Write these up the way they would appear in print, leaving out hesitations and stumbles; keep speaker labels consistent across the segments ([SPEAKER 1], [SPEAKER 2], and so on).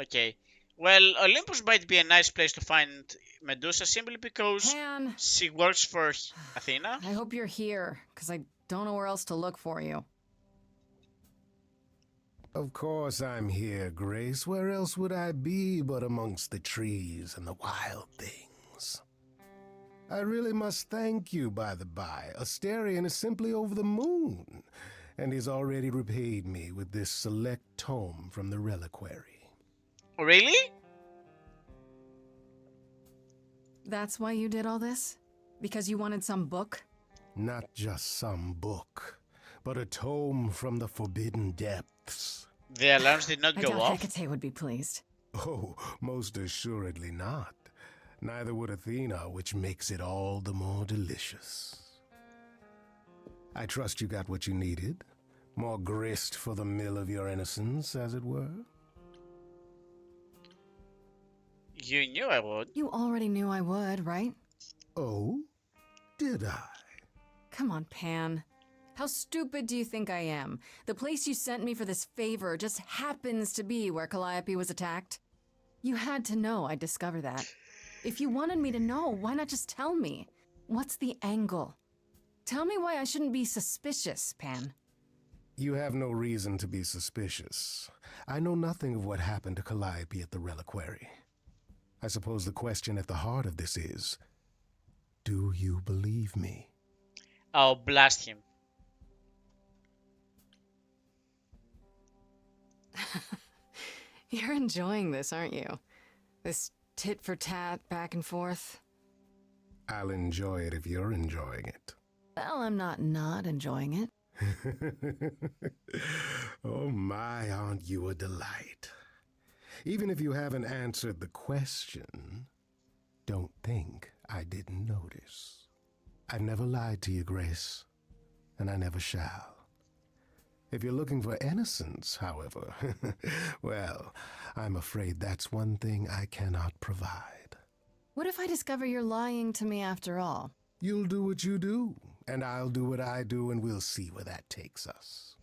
[SPEAKER 1] Okay. Well, Olympus might be a nice place to find Medusa simply because
[SPEAKER 2] Pan,
[SPEAKER 1] she works for Athena.
[SPEAKER 2] I hope you're here, because I don't know where else to look for you.
[SPEAKER 3] Of course I'm here, Grace. Where else would I be but amongst the trees and the wild things? I really must thank you, by the by. Asterion is simply over the moon, and he's already repaid me with this select tome from the reliquary.
[SPEAKER 1] Really?
[SPEAKER 2] That's why you did all this? Because you wanted some book?
[SPEAKER 3] Not just some book, but a tome from the forbidden depths.
[SPEAKER 1] The alarms did not
[SPEAKER 2] I
[SPEAKER 1] go
[SPEAKER 2] doubt
[SPEAKER 1] off.
[SPEAKER 2] Hecate would be pleased.
[SPEAKER 3] Oh, most assuredly not. Neither would Athena, which makes it all the more delicious. I trust you got what you needed. More grist for the mill of your innocence, as it were.
[SPEAKER 1] You knew I would.
[SPEAKER 2] You already knew I would, right?
[SPEAKER 3] Oh? Did I?
[SPEAKER 2] Come on, Pan. How stupid do you think I am? The place you sent me for this favor just happens to be where Calliope was attacked. You had to know I'd discover that. If you wanted me to know, why not just tell me? What's the angle? Tell me why I shouldn't be suspicious, Pan.
[SPEAKER 3] You have no reason to be suspicious. I know nothing of what happened to Calliope at the reliquary. I suppose the question at the heart of this is, do you believe me?
[SPEAKER 1] I'll blast him.
[SPEAKER 2] You're enjoying this, aren't you? This tit for tat, back and forth.
[SPEAKER 3] I'll enjoy it if you're enjoying it.
[SPEAKER 2] Well, I'm not enjoying it.
[SPEAKER 3] Oh my, aren't you a delight? Even if you haven't answered the question, don't think I didn't notice. I've never lied to you, Grace, and I never shall. If you're looking for innocence, however, well, I'm afraid that's one thing I cannot provide.
[SPEAKER 2] What if I discover you're lying to me after all?
[SPEAKER 3] You'll do what you do, and I'll do what I do, and we'll see where that takes us.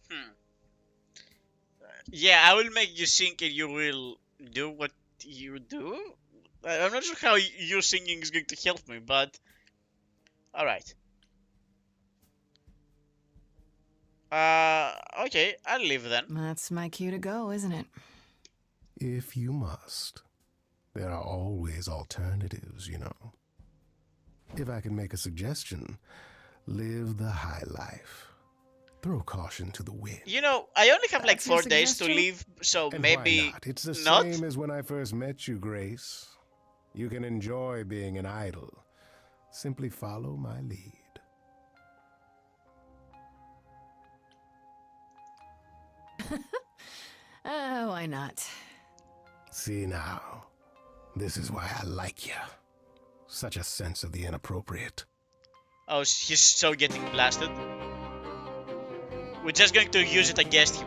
[SPEAKER 1] Yeah, I will make you think and you will do what you do. I'm not sure how your singing is going to help me, but alright. Okay, I'll leave then.
[SPEAKER 2] That's my cue to go, isn't it?
[SPEAKER 3] If you must. There are always alternatives, you know. If I can make a suggestion, live the high life. Throw caution to the wind.
[SPEAKER 1] You know, I only have like
[SPEAKER 2] That's your
[SPEAKER 1] 4 days to
[SPEAKER 2] suggestion?
[SPEAKER 1] leave, so
[SPEAKER 3] And
[SPEAKER 1] maybe
[SPEAKER 3] why not? It's the
[SPEAKER 1] not.
[SPEAKER 3] same as when I first met you, Grace. You can enjoy being an idol. Simply follow my lead.
[SPEAKER 2] Why not?
[SPEAKER 3] See now, this is why I like you. Such a sense of the inappropriate.
[SPEAKER 1] Oh, he's so getting blasted. We're just going to use it against him.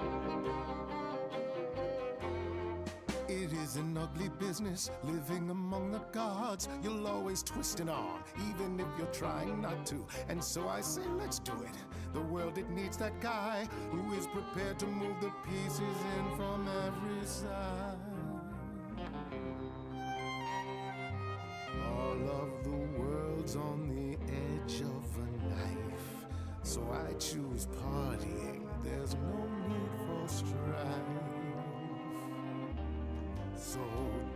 [SPEAKER 3] It is an ugly business living among the gods. You'll always twist an arm, even if you're trying not to. And so I say, let's do it. The world, it needs that guy who is prepared to move the pieces in from every side. All of the world's on the edge of a knife. So I choose partying. There's no need for strife. So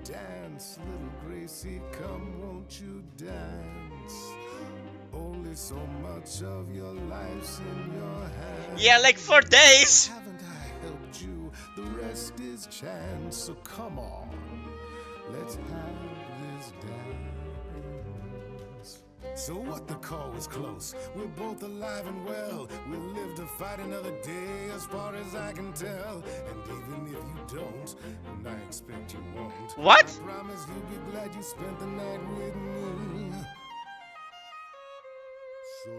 [SPEAKER 3] dance, little Gracie, come, won't you dance? Only so much of your life's in your hands.
[SPEAKER 1] Yeah, like 4 days.
[SPEAKER 3] Haven't I helped you? The rest is chance. So come on, let's have this dance. So what, the call was close. We're both alive and well. We'll live to fight another day, as far as I can tell. And even if you don't, and I expect you won't,
[SPEAKER 1] What?
[SPEAKER 3] I promise you'll be glad you spent the night with me. So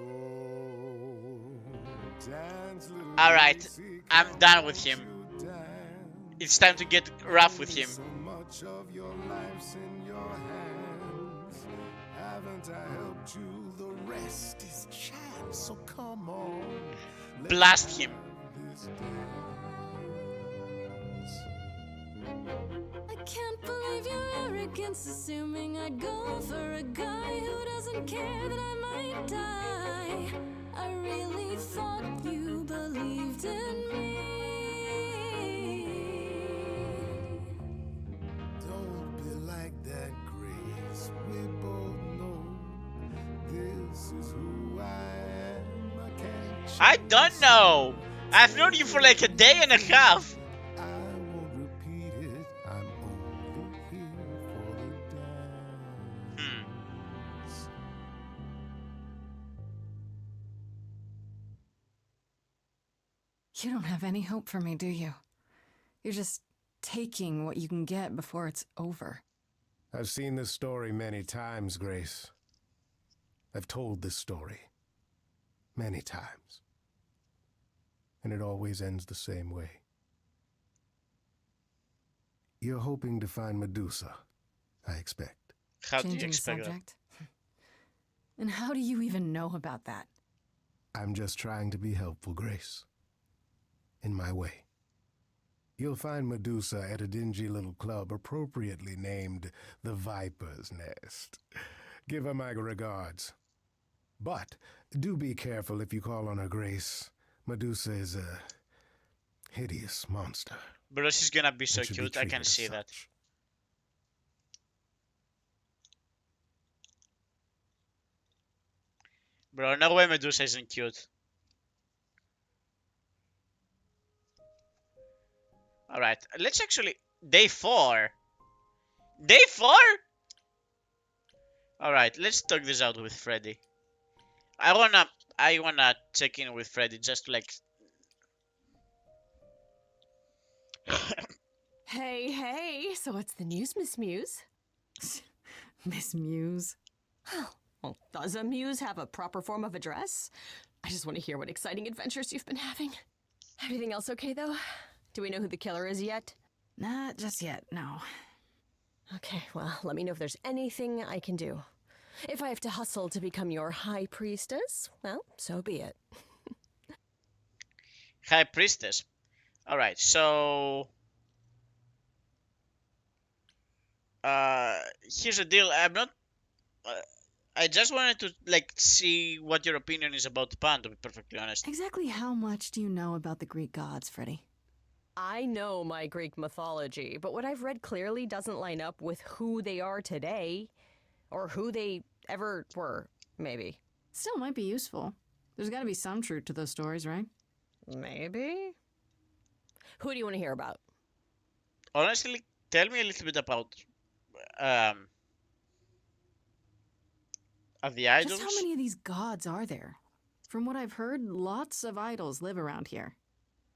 [SPEAKER 3] dance, little
[SPEAKER 1] Alright,
[SPEAKER 3] Gracie,
[SPEAKER 1] I'm
[SPEAKER 3] come,
[SPEAKER 1] done with him.
[SPEAKER 3] won't you dance?
[SPEAKER 1] It's time to get rough with him.
[SPEAKER 3] So much of your life's in your hands. Haven't I helped you? The rest is chance. So come on. let's
[SPEAKER 1] Blast him.
[SPEAKER 3] have this dance.
[SPEAKER 2] I can't believe your arrogance, assuming I'd go for a guy who doesn't care that I might die. I really thought you believed in me.
[SPEAKER 3] Don't be like that, Grace. We both know this is who I am. I can't
[SPEAKER 1] I don't know. I've known you for like a day and a half.
[SPEAKER 3] I won't repeat it. I'm only here for the dance.
[SPEAKER 2] You don't have any hope for me, do you? You're just taking what you can get before it's over.
[SPEAKER 3] I've seen this story many times, Grace. I've told this story many times. And it always ends the same way. You're hoping to find Medusa, I expect.
[SPEAKER 1] How do you
[SPEAKER 2] Changing the
[SPEAKER 1] expect that?
[SPEAKER 2] subject? And how do you even know about that?
[SPEAKER 3] I'm just trying to be helpful, Grace. In my way. You'll find Medusa at a dingy little club appropriately named the Viper's Nest. Give her my regards. But do be careful if you call on her, Grace. Medusa is a hideous monster.
[SPEAKER 1] Bro, she's gonna be so
[SPEAKER 3] and should be
[SPEAKER 1] cute. I can
[SPEAKER 3] treated as
[SPEAKER 1] see that.
[SPEAKER 3] such.
[SPEAKER 1] Bro, no way Medusa isn't cute. Alright, let's actually... Day 4? Day 4? Alright, let's talk this out with Freddy. I wanna check in with Freddy just to like...
[SPEAKER 4] Hey, so what's the news, Miss Muse?
[SPEAKER 2] Miss Muse.
[SPEAKER 4] Well, does a muse have a proper form of address? I just want to hear what exciting adventures you've been having. Everything else okay, though? Do we know who the killer is yet?
[SPEAKER 2] Not just yet, no.
[SPEAKER 4] Okay, well, let me know if there's anything I can do. If I have to hustle to become your high priestess, well, so be it.
[SPEAKER 1] High Priestess. Alright, so... here's the deal. I'm not... I just wanted to, like, see what your opinion is about Pan, to be perfectly honest.
[SPEAKER 2] Exactly how much do you know about the Greek gods, Freddy?
[SPEAKER 4] I know my Greek mythology, but what I've read clearly doesn't line up with who they are today. Or who they ever were, maybe.
[SPEAKER 2] Still might be useful. There's gotta be some truth to those stories, right?
[SPEAKER 4] Maybe? Who do you want to hear about?
[SPEAKER 1] Honestly, tell me a little bit about... the idols?
[SPEAKER 2] Just how many of these gods are there? From what I've heard, lots of idols live around here.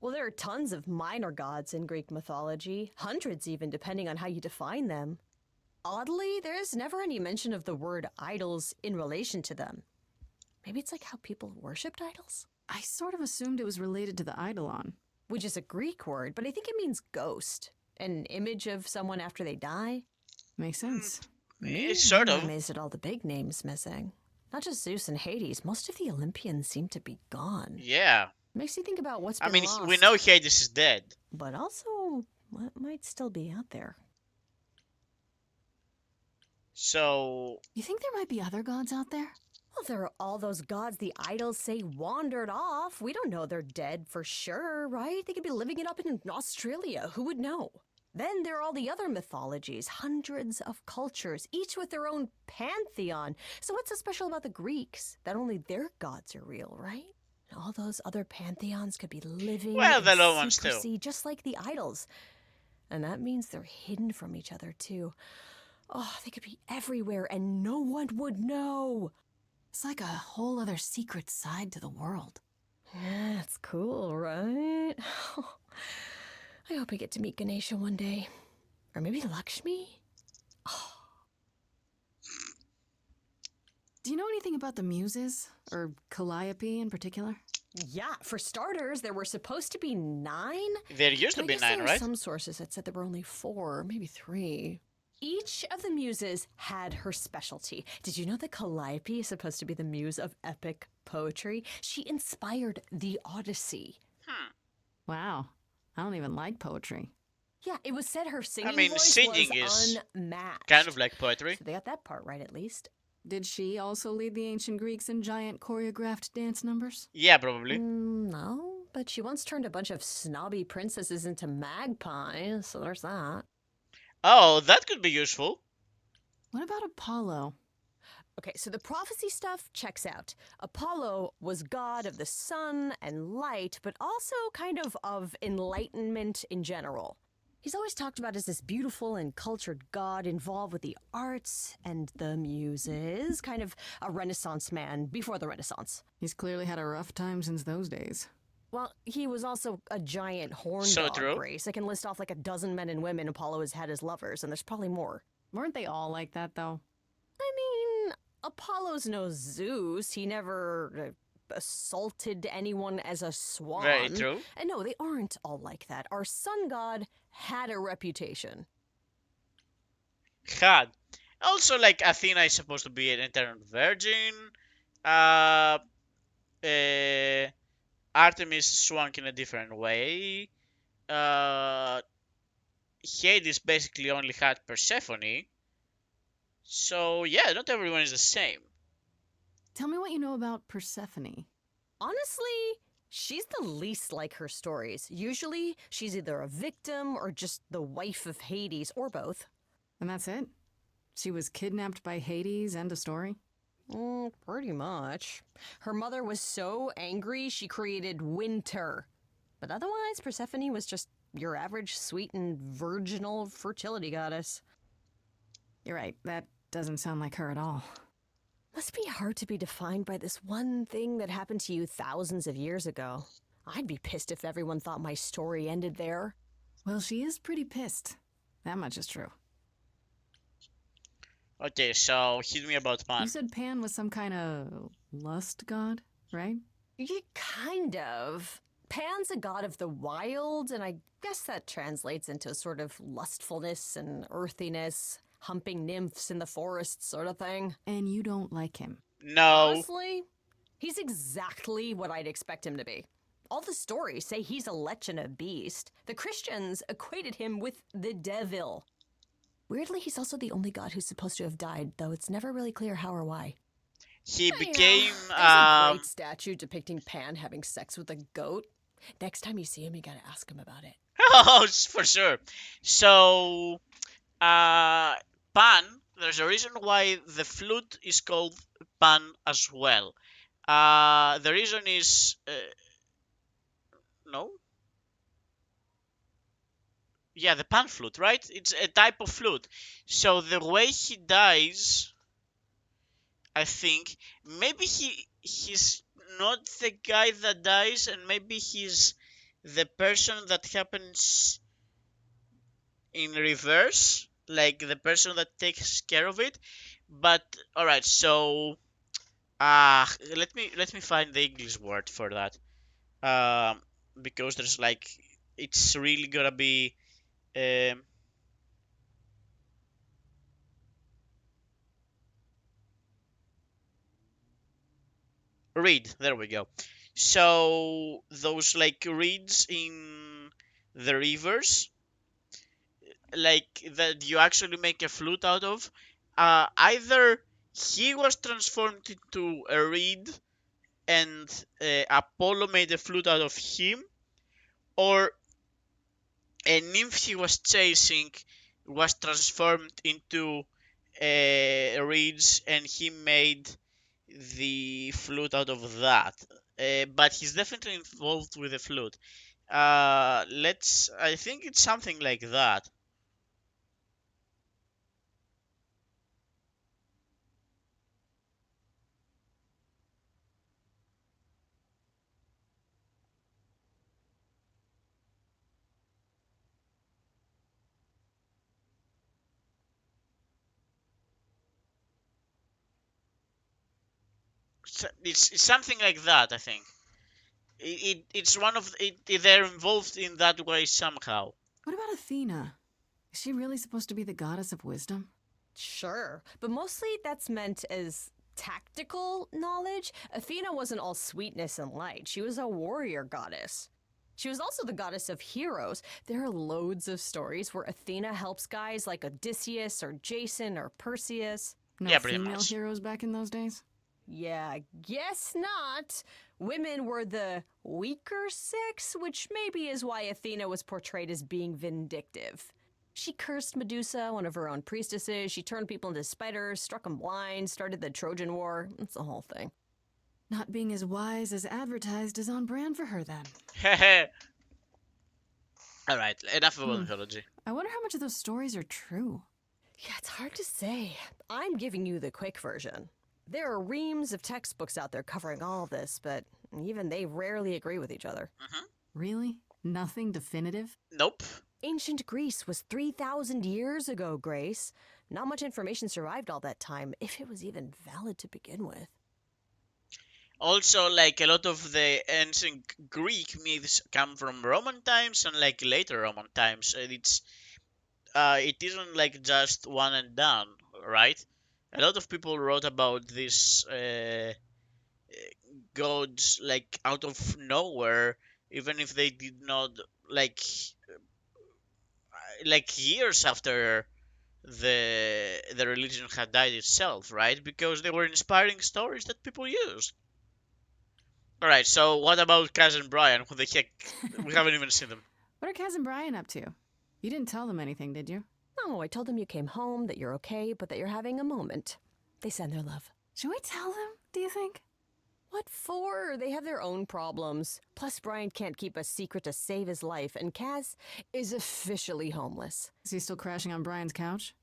[SPEAKER 4] Well, there are tons of minor gods in Greek mythology, hundreds even, depending on how you define them. Oddly, there's never any mention of the word idols in relation to them. Maybe it's like how people worshipped idols?
[SPEAKER 2] I sort of assumed it was related to the eidolon.
[SPEAKER 4] Which is a Greek word, but I think it means ghost. An image of someone after they die.
[SPEAKER 2] Makes sense.
[SPEAKER 1] It's sort
[SPEAKER 4] I'm
[SPEAKER 1] of.
[SPEAKER 4] amazed at all the big names missing. Not just Zeus and Hades, most of the Olympians seem to be gone.
[SPEAKER 1] Yeah.
[SPEAKER 4] Makes you think about what's
[SPEAKER 1] I
[SPEAKER 4] been
[SPEAKER 1] mean,
[SPEAKER 4] lost.
[SPEAKER 1] we know Hades is dead.
[SPEAKER 4] But also, what might still be out there?
[SPEAKER 1] So...
[SPEAKER 2] You think there might be other gods out there?
[SPEAKER 4] Well, there are all those gods the idols say wandered off. We don't know they're dead for sure, right? They could be living it up in Australia. Who would know? Then there are all the other mythologies, hundreds of cultures, each with their own pantheon. So what's so special about the Greeks? That only their gods are real, right? All those other pantheons could be living
[SPEAKER 1] Well,
[SPEAKER 4] in
[SPEAKER 1] the low ones too.
[SPEAKER 4] secrecy, just like the idols. And that means they're hidden from each other too. Oh, they could be everywhere and no one would know.
[SPEAKER 2] It's like a whole other secret side to the world.
[SPEAKER 4] Yeah, it's cool, right? I hope I get to meet Ganesha one day. Or maybe Lakshmi?
[SPEAKER 2] Do you know anything about the Muses? Or Calliope in particular?
[SPEAKER 4] Yeah, for starters, there were supposed to be 9.
[SPEAKER 1] There used to
[SPEAKER 4] But I
[SPEAKER 1] be
[SPEAKER 4] guess
[SPEAKER 1] 9,
[SPEAKER 4] there are
[SPEAKER 1] right?
[SPEAKER 4] some sources that said there were only 4, maybe 3. Each of the muses had her specialty. Did you know that Calliope is supposed to be the muse of epic poetry? She inspired the Odyssey.
[SPEAKER 2] Wow. I don't even like poetry.
[SPEAKER 4] Yeah, it was said her singing
[SPEAKER 1] mean,
[SPEAKER 4] voice
[SPEAKER 1] singing
[SPEAKER 4] was
[SPEAKER 1] is
[SPEAKER 4] unmatched.
[SPEAKER 1] Kind of like poetry.
[SPEAKER 4] So they got that part right at least.
[SPEAKER 2] Did she also lead the ancient Greeks in giant choreographed dance numbers?
[SPEAKER 1] Yeah, probably.
[SPEAKER 4] No, but she once turned a bunch of snobby princesses into magpies, so there's that.
[SPEAKER 1] Oh, that could be useful.
[SPEAKER 2] What about Apollo?
[SPEAKER 4] Okay, so the prophecy stuff checks out. Apollo was god of the sun and light, but also kind of enlightenment in general. He's always talked about as this beautiful and cultured god involved with the arts and the muses, kind of a Renaissance man before the Renaissance.
[SPEAKER 2] He's clearly had a rough time since those days.
[SPEAKER 4] Well, he was also a giant horn
[SPEAKER 1] So
[SPEAKER 4] dog,
[SPEAKER 1] true.
[SPEAKER 4] Grace. I can list off like a dozen men and women Apollo has had as lovers, and there's probably more.
[SPEAKER 2] Weren't they all like that, though?
[SPEAKER 4] I mean, Apollo's no Zeus. He never assaulted anyone as a swan.
[SPEAKER 1] Very true.
[SPEAKER 4] And no, they aren't all like that. Our sun god had a reputation.
[SPEAKER 1] Had. Also, like, Athena is supposed to be an eternal virgin. Uh, Artemis swung in a different way. Hades basically only had Persephone. So, yeah, not everyone is the same.
[SPEAKER 2] Tell me what you know about Persephone.
[SPEAKER 4] Honestly, she's the least like her stories. Usually, she's either a victim or just the wife of Hades, or both.
[SPEAKER 2] And that's it? She was kidnapped by Hades, end of story?
[SPEAKER 4] Pretty much. Her mother was so angry she created winter. But otherwise, Persephone was just your average sweet and virginal fertility goddess.
[SPEAKER 2] You're right, that doesn't sound like her at all.
[SPEAKER 4] Must be hard to be defined by this one thing that happened to you thousands of years ago. I'd be pissed if everyone thought my story ended there.
[SPEAKER 2] Well, she is pretty pissed. That much is true.
[SPEAKER 1] Okay, so hit me about
[SPEAKER 2] You
[SPEAKER 1] Pan.
[SPEAKER 2] said Pan was some kind of lust god, right?
[SPEAKER 4] Yeah, kind of. Pan's a god of the wild, and I guess that translates into sort of lustfulness and earthiness, humping nymphs in the forest sort of thing.
[SPEAKER 2] And you don't like him.
[SPEAKER 1] No.
[SPEAKER 4] Honestly, he's exactly what I'd expect him to be. All the stories say he's a lech and a beast. The Christians equated him with the devil. Weirdly, he's also the only god who's supposed to have died, though it's never really clear how or why.
[SPEAKER 1] He became,
[SPEAKER 4] There's a great statue depicting Pan having sex with a goat. Next time you see him, you gotta ask him about it.
[SPEAKER 1] Oh, for sure. So, Pan, there's a reason why the flute is called Pan as well. The reason is, no? Yeah, the pan flute, right? It's a type of flute. So the way he dies, I think, maybe he's not the guy that dies, and maybe he's the person that happens in reverse, like the person that takes care of it. But all right, so let me find the English word for that, because there's like it's really gonna be. Reed, there we go. So those like reeds in the rivers, like that you actually make a flute out of, either he was transformed into a reed and Apollo made a flute out of him, or a nymph he was chasing was transformed into reeds and he made the flute out of that. But he's definitely involved with the flute. I think it's something like that. It's something like that, I think. It's one of they're involved in that way somehow.
[SPEAKER 2] What about Athena? Is she really supposed to be the goddess of wisdom?
[SPEAKER 4] Sure, but mostly that's meant as tactical knowledge. Athena wasn't all sweetness and light. She was a warrior goddess. She was also the goddess of heroes. There are loads of stories where Athena helps guys like Odysseus or Jason or Perseus.
[SPEAKER 2] No
[SPEAKER 1] Yeah, pretty
[SPEAKER 2] female
[SPEAKER 1] much.
[SPEAKER 2] heroes back in those days?
[SPEAKER 4] Yeah, guess not. Women were the weaker sex, which maybe is why Athena was portrayed as being vindictive. She cursed Medusa, one of her own priestesses. She turned people into spiders, struck them blind, started the Trojan War. It's the whole thing.
[SPEAKER 2] Not being as wise as advertised is on brand for her then.
[SPEAKER 1] Hehe. Alright, enough about
[SPEAKER 2] Hmm.
[SPEAKER 1] mythology.
[SPEAKER 2] I wonder how much of those stories are true.
[SPEAKER 4] Yeah, it's hard to say. I'm giving you the quick version. There are reams of textbooks out there covering all this, but even they rarely agree with each other.
[SPEAKER 2] Really? Nothing definitive?
[SPEAKER 1] Nope.
[SPEAKER 4] Ancient Greece was 3,000 years ago, Grace. Not much information survived all that time, if it was even valid to begin with.
[SPEAKER 1] Also, like a lot of the ancient Greek myths come from Roman times and like later Roman times. And it isn't like just one and done, right? A lot of people wrote about these gods like out of nowhere, even if they did not like years after the religion had died itself, right? Because they were inspiring stories that people used. All right, so what about Kaz and Brian? Who the heck? We haven't even seen them.
[SPEAKER 2] What are Kaz and Brian up to? You didn't tell them anything, did you?
[SPEAKER 4] No, I told them you came home, that you're okay, but that you're having a moment. They send their love.
[SPEAKER 2] Should we tell them, do you think?
[SPEAKER 4] What for? They have their own problems. Plus, Brian can't keep a secret to save his life, and Kaz is officially homeless.
[SPEAKER 2] Is he still crashing on Brian's couch?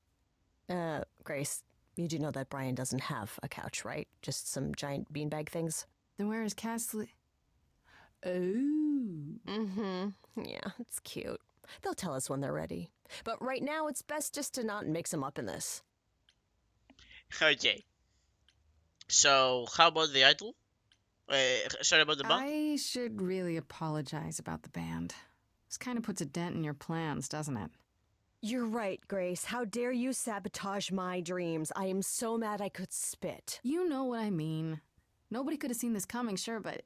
[SPEAKER 4] Grace, you do know that Brian doesn't have a couch, right? Just some giant beanbag things?
[SPEAKER 2] Then where is Kaz Oh.
[SPEAKER 4] Mm-hmm. Yeah, it's cute. They'll tell us when they're ready. But right now, it's best just to not mix them up in this.
[SPEAKER 1] Okay. So how about the idol? Sorry about the bump.
[SPEAKER 2] I should really apologize about the band. This kind of puts a dent in your plans, doesn't it?
[SPEAKER 4] You're right, Grace. How dare you sabotage my dreams? I am so mad I could spit.
[SPEAKER 2] You know what I mean. Nobody could have seen this coming, sure, but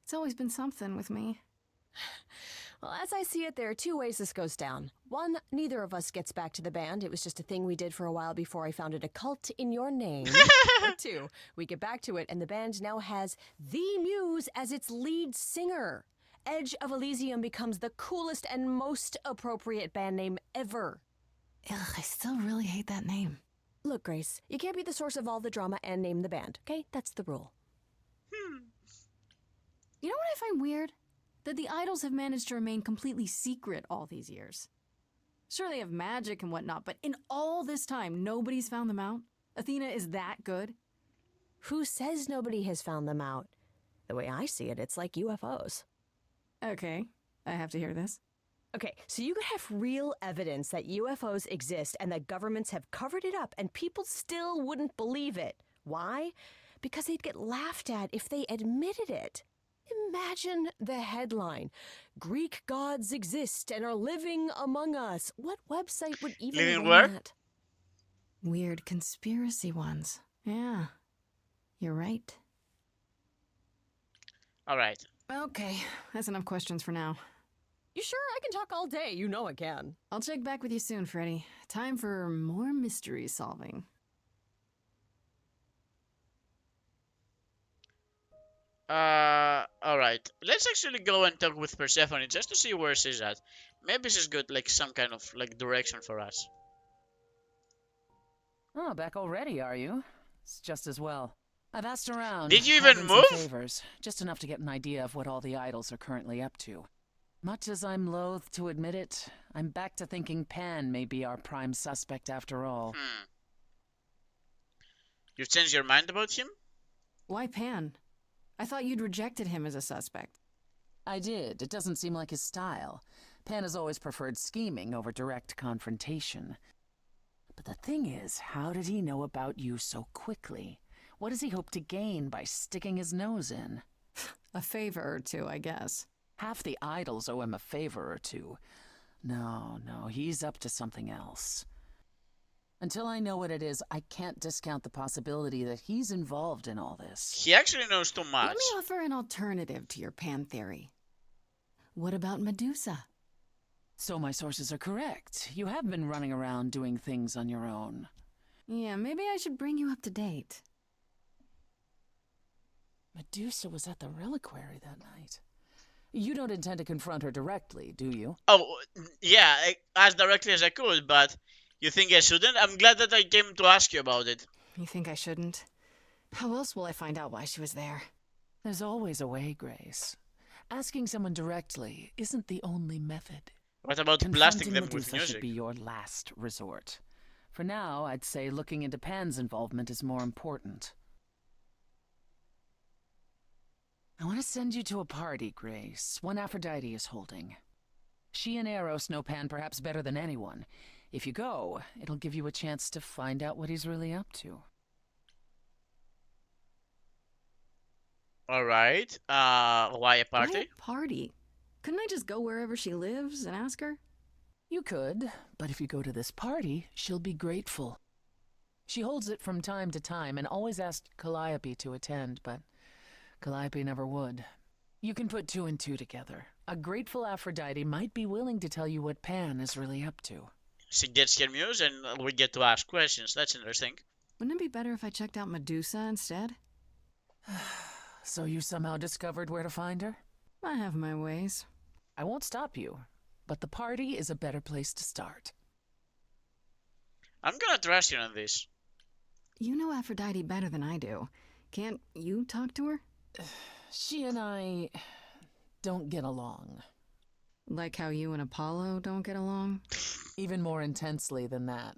[SPEAKER 2] it's always been something with me.
[SPEAKER 4] Well, as I see it, there are two ways this goes down. One, neither of us gets back to the band. It was just a thing we did for a while before I founded a cult in your name. Or two, we get back to it and the band now has the Muse as its lead singer. Edge of Elysium becomes the coolest and most appropriate band name ever.
[SPEAKER 2] Ugh, I still really hate that name.
[SPEAKER 4] Look, Grace, you can't be the source of all the drama and name the band, okay? That's the rule.
[SPEAKER 2] You know what I find weird? That the idols have managed to remain completely secret all these years. Sure, they have magic and whatnot, but in all this time, nobody's found them out? Athena is that good?
[SPEAKER 4] Who says nobody has found them out? The way I see it, it's like UFOs.
[SPEAKER 2] Okay, I have to hear this.
[SPEAKER 4] Okay, so you could have real evidence that UFOs exist and that governments have covered it up and people still wouldn't believe it. Why? Because they'd get laughed at if they admitted it. Imagine the headline. Greek gods exist and are living among us. What website would even
[SPEAKER 1] Living
[SPEAKER 4] run
[SPEAKER 1] where?
[SPEAKER 4] that?
[SPEAKER 2] Weird conspiracy ones. Yeah, you're right.
[SPEAKER 1] All right.
[SPEAKER 2] Okay, that's enough questions for now.
[SPEAKER 4] You sure? I can talk all day. You know I can.
[SPEAKER 2] I'll check back with you soon, Freddy. Time for more mystery solving.
[SPEAKER 1] All right. Let's actually go and talk with Persephone just to see where she's at. Maybe she's got like some kind of like direction for us.
[SPEAKER 5] Oh, back already, are you? It's just as well. I've asked around.
[SPEAKER 1] Did you
[SPEAKER 5] called
[SPEAKER 1] even
[SPEAKER 5] in some
[SPEAKER 1] move?
[SPEAKER 5] Favors, just enough to get an idea of what all the idols are currently up to. Much as I'm loath to admit it, I'm back to thinking Pan may be our prime suspect after all.
[SPEAKER 1] You changed your mind about him?
[SPEAKER 2] Why Pan? I thought you'd rejected him as a suspect.
[SPEAKER 5] I did. It doesn't seem like his style. Pan has always preferred scheming over direct confrontation. But the thing is, how did he know about you so quickly? What does he hope to gain by sticking his nose in?
[SPEAKER 2] A favor or two, I guess.
[SPEAKER 5] Half the idols owe him a favor or two. No, he's up to something else. Until I know what it is, I can't discount the possibility that he's involved in all this.
[SPEAKER 1] He actually knows too much.
[SPEAKER 2] Let me offer an alternative to your Pan theory. What about Medusa?
[SPEAKER 5] So my sources are correct. You have been running around doing things on your own.
[SPEAKER 2] Yeah, maybe I should bring you up to date.
[SPEAKER 5] Medusa was at the reliquary that night. You don't intend to confront her directly, do you?
[SPEAKER 1] Oh, yeah, as directly as I could, but you think I shouldn't? I'm glad that I came to ask you about it.
[SPEAKER 2] You think I shouldn't? How else will I find out why she was there?
[SPEAKER 5] There's always a way, Grace. Asking someone directly isn't the only method.
[SPEAKER 1] What about
[SPEAKER 5] Confronting
[SPEAKER 1] blasting them with
[SPEAKER 5] Medusa
[SPEAKER 1] music?
[SPEAKER 5] should be your last resort. For now, I'd say looking into Pan's involvement is more important. I want to send you to a party, Grace, one Aphrodite is holding. She and Eros know Pan perhaps better than anyone. If you go, it'll give you a chance to find out what he's really up to.
[SPEAKER 1] Alright, why a party?
[SPEAKER 2] Why a party? Couldn't I just go wherever she lives and ask her?
[SPEAKER 5] You could, but if you go to this party, she'll be grateful. She holds it from time to time and always asked Calliope to attend, but Calliope never would. You can put two and two together. A grateful Aphrodite might be willing to tell you what Pan is really up to.
[SPEAKER 1] She gets her muse and we get to ask questions. That's interesting.
[SPEAKER 2] Wouldn't it be better if I checked out Medusa instead?
[SPEAKER 5] So you somehow discovered where to find her?
[SPEAKER 2] I have my ways.
[SPEAKER 5] I won't stop you, but the party is a better place to start.
[SPEAKER 1] I'm gonna trust you on this.
[SPEAKER 2] You know Aphrodite better than I do. Can't you talk to her?
[SPEAKER 5] She and I don't get along.
[SPEAKER 2] Like how you and Apollo don't get along?
[SPEAKER 5] Even more intensely than that.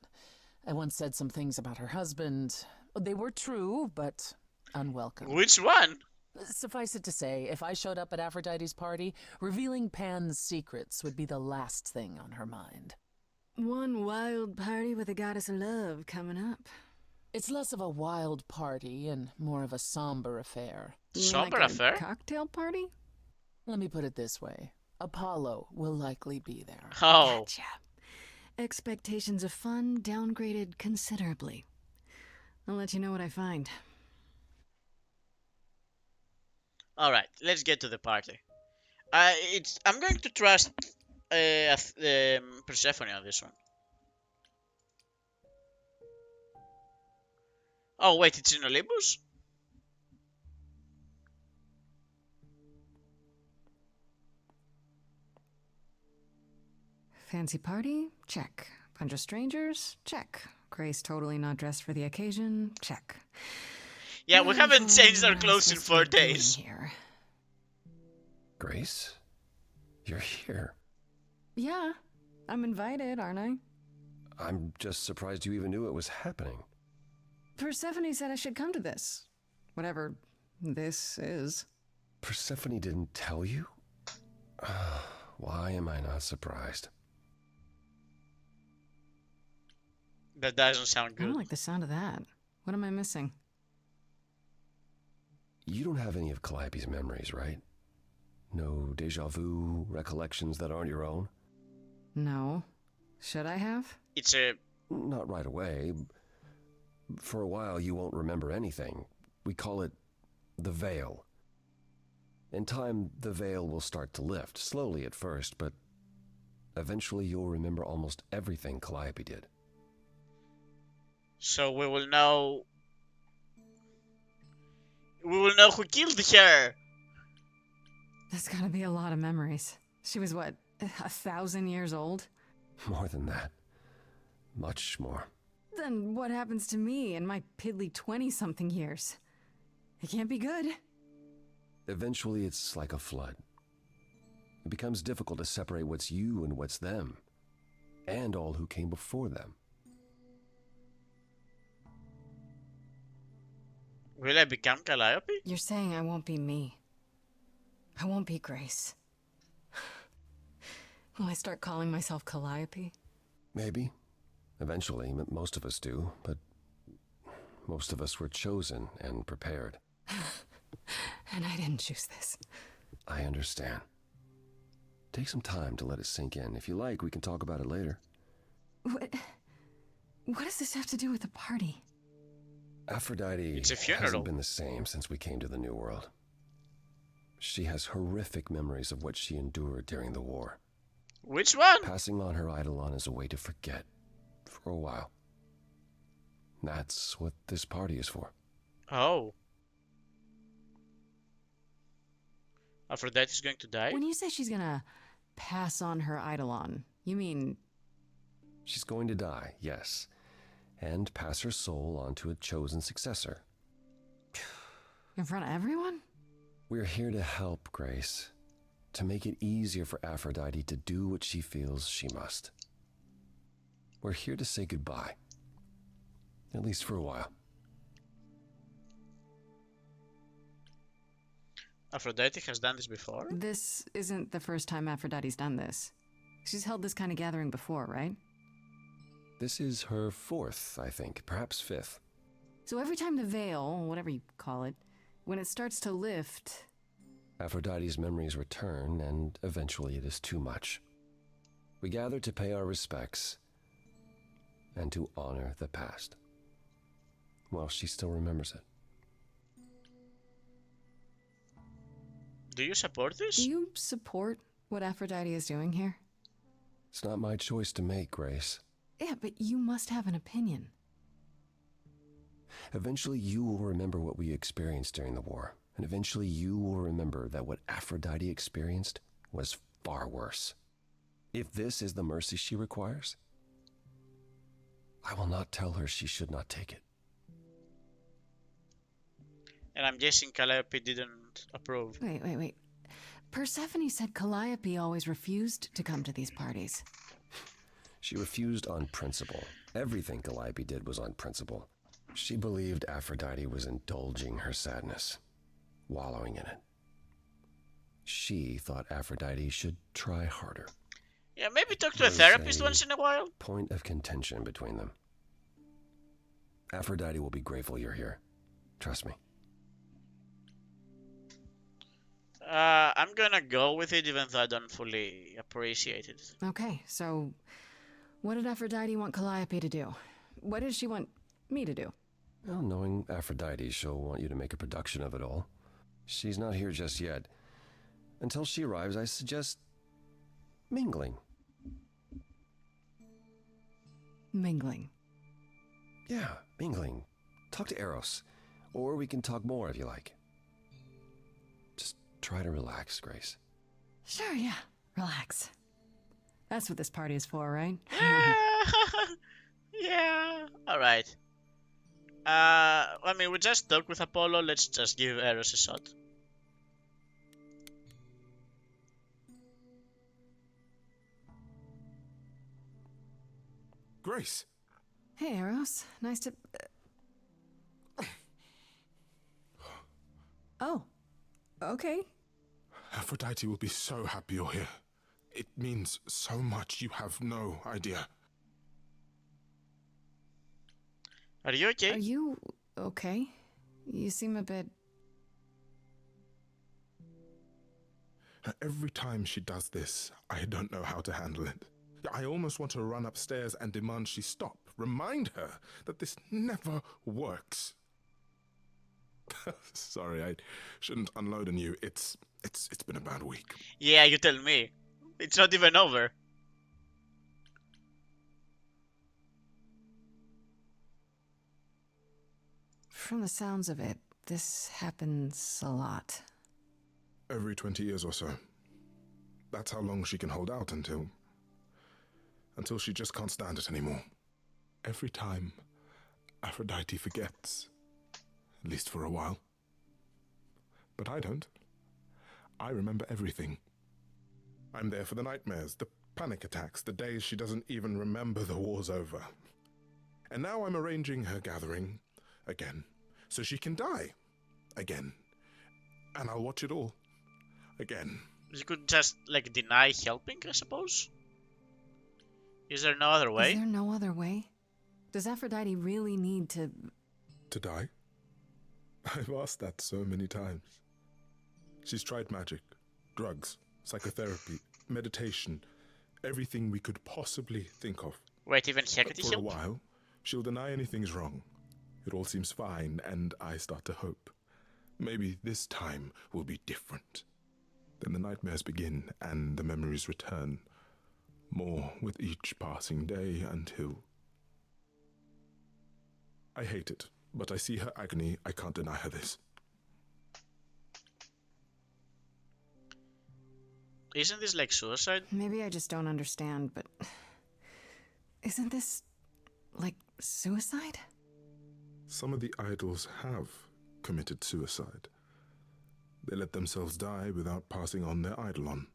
[SPEAKER 5] I once said some things about her husband. They were true, but unwelcome.
[SPEAKER 1] Which one?
[SPEAKER 5] Suffice it to say, if I showed up at Aphrodite's party, revealing Pan's secrets would be the last thing on her mind.
[SPEAKER 2] One wild party with a goddess of love coming up.
[SPEAKER 5] It's less of a wild party and more of a somber affair.
[SPEAKER 2] You mean
[SPEAKER 1] Somber
[SPEAKER 2] like a
[SPEAKER 1] affair?
[SPEAKER 2] cocktail party?
[SPEAKER 5] Let me put it this way. Apollo will likely be there.
[SPEAKER 1] Oh,
[SPEAKER 2] Gotcha. Expectations of fun downgraded considerably. I'll let you know what I find.
[SPEAKER 1] alright, let's get to the party. I'm going to trust Persephone on this one. Oh wait, it's in Olympus?
[SPEAKER 2] Fancy party? Check. Bunch of strangers? Check. Grace totally not dressed for the occasion? Check.
[SPEAKER 1] Yeah, we haven't
[SPEAKER 2] So
[SPEAKER 1] changed our
[SPEAKER 2] what am I
[SPEAKER 1] clothes in
[SPEAKER 2] supposed
[SPEAKER 1] 4
[SPEAKER 2] to be doing
[SPEAKER 1] days.
[SPEAKER 2] Here?
[SPEAKER 3] Grace? You're here.
[SPEAKER 2] Yeah, I'm invited, aren't I?
[SPEAKER 3] I'm just surprised you even knew it was happening.
[SPEAKER 2] Persephone said I should come to this. Whatever this is.
[SPEAKER 3] Persephone didn't tell you? Why am I not surprised?
[SPEAKER 1] That doesn't sound
[SPEAKER 2] I don't
[SPEAKER 1] good.
[SPEAKER 2] like the sound of that. What am I missing?
[SPEAKER 3] You don't have any of Calliope's memories, right? No deja vu, recollections that aren't your own?
[SPEAKER 2] No. Should I have?
[SPEAKER 1] It's a...
[SPEAKER 3] Not right away. For a while, you won't remember anything. We call it the veil. In time, the veil will start to lift, slowly at first, but eventually you'll remember almost everything Calliope did.
[SPEAKER 1] So we will know... We will know who killed her!
[SPEAKER 2] That's gotta be a lot of memories. She was what, 1,000 years old?
[SPEAKER 3] More than that. Much more.
[SPEAKER 2] Then what happens to me in my piddly 20-something years? It can't be good.
[SPEAKER 3] Eventually, it's like a flood. It becomes difficult to separate what's you and what's them, and all who came before them.
[SPEAKER 1] Will I become Calliope?
[SPEAKER 2] You're saying I won't be me. I won't be Grace. Will I start calling myself Calliope?
[SPEAKER 3] Maybe. Eventually, most of us do, but most of us were chosen and prepared.
[SPEAKER 2] And I didn't choose this.
[SPEAKER 3] I understand. Take some time to let it sink in. If you like, we can talk about it later.
[SPEAKER 2] What does this have to do with the party?
[SPEAKER 3] Aphrodite
[SPEAKER 1] It's a funeral.
[SPEAKER 3] hasn't been the same since we came to the New World.
[SPEAKER 6] She has horrific memories of what she endured during the war.
[SPEAKER 1] Which one?
[SPEAKER 6] Passing on her Eidolon is a way to forget, for a while. That's what this party is for.
[SPEAKER 1] Oh. Aphrodite's going to die?
[SPEAKER 2] When you say she's gonna pass on her Eidolon, you mean...
[SPEAKER 6] She's going to die, yes, and pass her soul on to a chosen successor.
[SPEAKER 2] in front of everyone?
[SPEAKER 6] We're here to help, Grace. To make it easier for Aphrodite to do what she feels she must. We're here to say goodbye. At least for a while.
[SPEAKER 1] Aphrodite has done this before?
[SPEAKER 2] This isn't the first time Aphrodite's done this. She's held this kind of gathering before, right?
[SPEAKER 6] This is her fourth, I think, perhaps fifth.
[SPEAKER 2] So every time the veil, whatever you call it, when it starts to lift...
[SPEAKER 6] Aphrodite's memories return, and eventually it is too much. We gather to pay our respects and to honor the past. While she still remembers it.
[SPEAKER 1] Do you support this?
[SPEAKER 2] Do you support what Aphrodite is doing here?
[SPEAKER 6] It's not my choice to make, Grace.
[SPEAKER 2] Yeah, but you must have an opinion.
[SPEAKER 6] Eventually you will remember what we experienced during the war. And eventually you will remember that what Aphrodite experienced was far worse. If this is the mercy she requires, I will not tell her she should not take it.
[SPEAKER 1] And I'm guessing Calliope didn't approve.
[SPEAKER 2] Wait. Persephone said Calliope always refused to come to these parties.
[SPEAKER 6] She refused on principle. Everything Calliope did was on principle. She believed Aphrodite was indulging her sadness, wallowing in it. She thought Aphrodite should try harder.
[SPEAKER 1] Yeah, maybe talk to a
[SPEAKER 6] There's
[SPEAKER 1] therapist
[SPEAKER 6] a
[SPEAKER 1] once in a while.
[SPEAKER 6] Point of contention between them. Aphrodite will be grateful you're here. Trust me.
[SPEAKER 1] I'm gonna go with it even though I don't fully appreciate it.
[SPEAKER 2] Okay, so what did Aphrodite want Calliope to do? What does she want me to do?
[SPEAKER 6] Well, knowing Aphrodite, she'll want you to make a production of it all. She's not here just yet. Until she arrives, I suggest mingling.
[SPEAKER 2] Mingling.
[SPEAKER 6] Yeah, mingling. Talk to Eros. Or we can talk more if you like. Just try to relax, Grace.
[SPEAKER 2] Sure, yeah. Relax. That's what this party is for, right?
[SPEAKER 1] Yeah. Alright. We just talked with Apollo. Let's just give Eros a shot.
[SPEAKER 7] Grace!
[SPEAKER 2] Hey, Eros. Nice to... Oh. Okay.
[SPEAKER 7] Aphrodite will be so happy you're here. It means so much, you have no idea.
[SPEAKER 1] Are you okay?
[SPEAKER 2] Are you okay? You seem a bit...
[SPEAKER 7] Every time she does this, I don't know how to handle it. I almost want to run upstairs and demand she stop. Remind her that this never works. Sorry, I shouldn't unload on you. It's been a bad week.
[SPEAKER 1] Yeah, you tell me. It's not even over.
[SPEAKER 2] From the sounds of it, this happens a lot.
[SPEAKER 7] Every 20 years or so. That's how long she can hold out until she just can't stand it anymore. Every time, Aphrodite forgets. At least for a while. But I don't. I remember everything. I'm there for the nightmares, the panic attacks, the days she doesn't even remember the war's over. And now I'm arranging her gathering again, so she can die again. And I'll watch it all again.
[SPEAKER 1] You could just, deny helping, I suppose? Is there no other way?
[SPEAKER 2] Is there no other way? Does Aphrodite really need to...
[SPEAKER 7] To die? I've asked that so many times. She's tried magic, drugs, psychotherapy, meditation, everything we could possibly think of.
[SPEAKER 1] Wait, even
[SPEAKER 7] But
[SPEAKER 1] Hecate
[SPEAKER 7] for a
[SPEAKER 1] help?
[SPEAKER 7] while, she'll deny anything's wrong. It all seems fine, and I start to hope. Maybe this time will be different. Then the nightmares begin and the memories return, more with each passing day until... I hate it, but I see her agony. I can't deny her this.
[SPEAKER 1] Isn't this like suicide?
[SPEAKER 2] Maybe I just don't understand, but isn't this like suicide?
[SPEAKER 7] Some of the idols have committed suicide. They let themselves die without passing on their eidolon.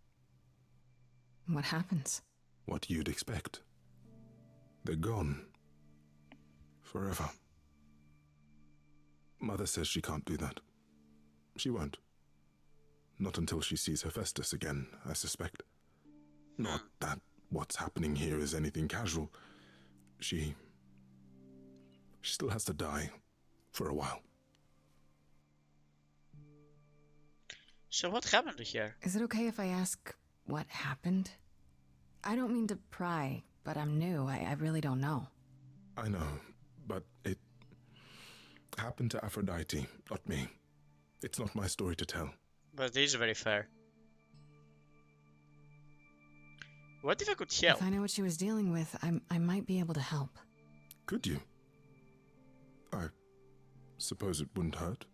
[SPEAKER 2] What happens?
[SPEAKER 7] What you'd expect. They're gone. Forever. Mother says she can't do that. She won't. Not until she sees Hephaestus again, I suspect. Not that what's happening here is anything casual. She still has to die for a while.
[SPEAKER 1] So what happened to her?
[SPEAKER 2] Is it okay if I ask what happened? I don't mean to pry, but I'm new. I really don't know.
[SPEAKER 7] I know, but it happened to Aphrodite, not me. It's not my story to tell.
[SPEAKER 1] But it is very fair. What if I could help?
[SPEAKER 2] If I know what she was dealing with, I might be able to help.
[SPEAKER 7] Could you? I suppose it wouldn't hurt.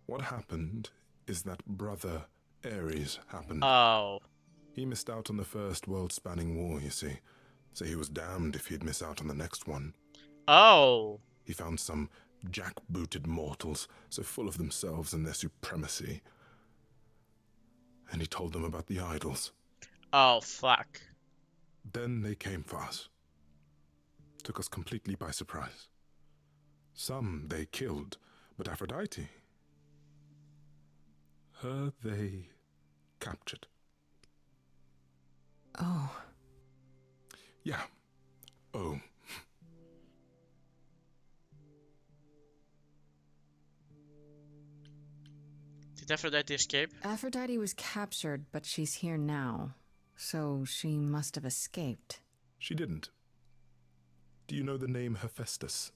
[SPEAKER 7] What happened is that Brother Ares happened.
[SPEAKER 1] Oh.
[SPEAKER 7] He missed out on the first world-spanning war, you see. So he was damned if he'd miss out on the next one.
[SPEAKER 1] Oh.
[SPEAKER 7] He found some jackbooted mortals, so full of themselves and their supremacy. And he told them about the idols.
[SPEAKER 1] Oh, fuck.
[SPEAKER 7] Then they came for us. Took us completely by surprise. Some they killed, but Aphrodite, her they captured.
[SPEAKER 2] Oh.
[SPEAKER 7] Yeah. Oh.
[SPEAKER 1] Did Aphrodite escape?
[SPEAKER 2] Aphrodite was captured, but she's here now. So she must have escaped.
[SPEAKER 7] She didn't. Do you know the name Hephaestus?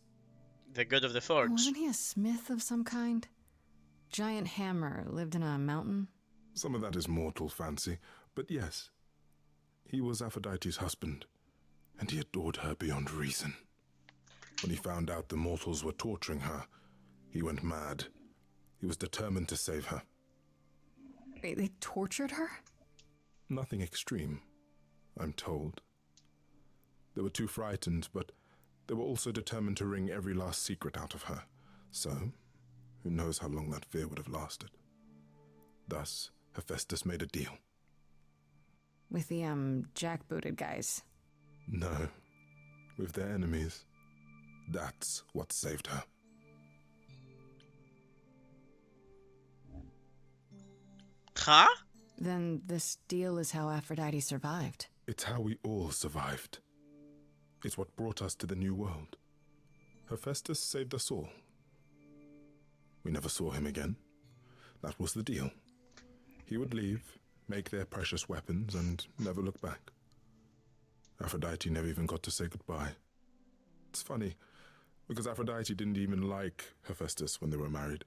[SPEAKER 1] The god of the forge.
[SPEAKER 2] Wasn't he a smith of some kind? Giant hammer, lived in a mountain?
[SPEAKER 7] Some of that is mortal fancy, but yes. He was Aphrodite's husband, and he adored her beyond reason. When he found out the mortals were torturing her, he went mad. He was determined to save her.
[SPEAKER 2] Wait, they tortured her?
[SPEAKER 7] Nothing extreme, I'm told. They were too frightened, but they were also determined to wring every last secret out of her. So, who knows how long that fear would have lasted. Thus, Hephaestus made a deal.
[SPEAKER 2] With the, jackbooted guys.
[SPEAKER 7] No, with their enemies. That's what saved her.
[SPEAKER 1] Huh?
[SPEAKER 2] Then this deal is how Aphrodite survived.
[SPEAKER 7] It's how we all survived. It's what brought us to the new world. Hephaestus saved us all. We never saw him again. That was the deal. He would leave, make their precious weapons, and never look back. Aphrodite never even got to say goodbye. It's funny, because Aphrodite didn't even like Hephaestus when they were married.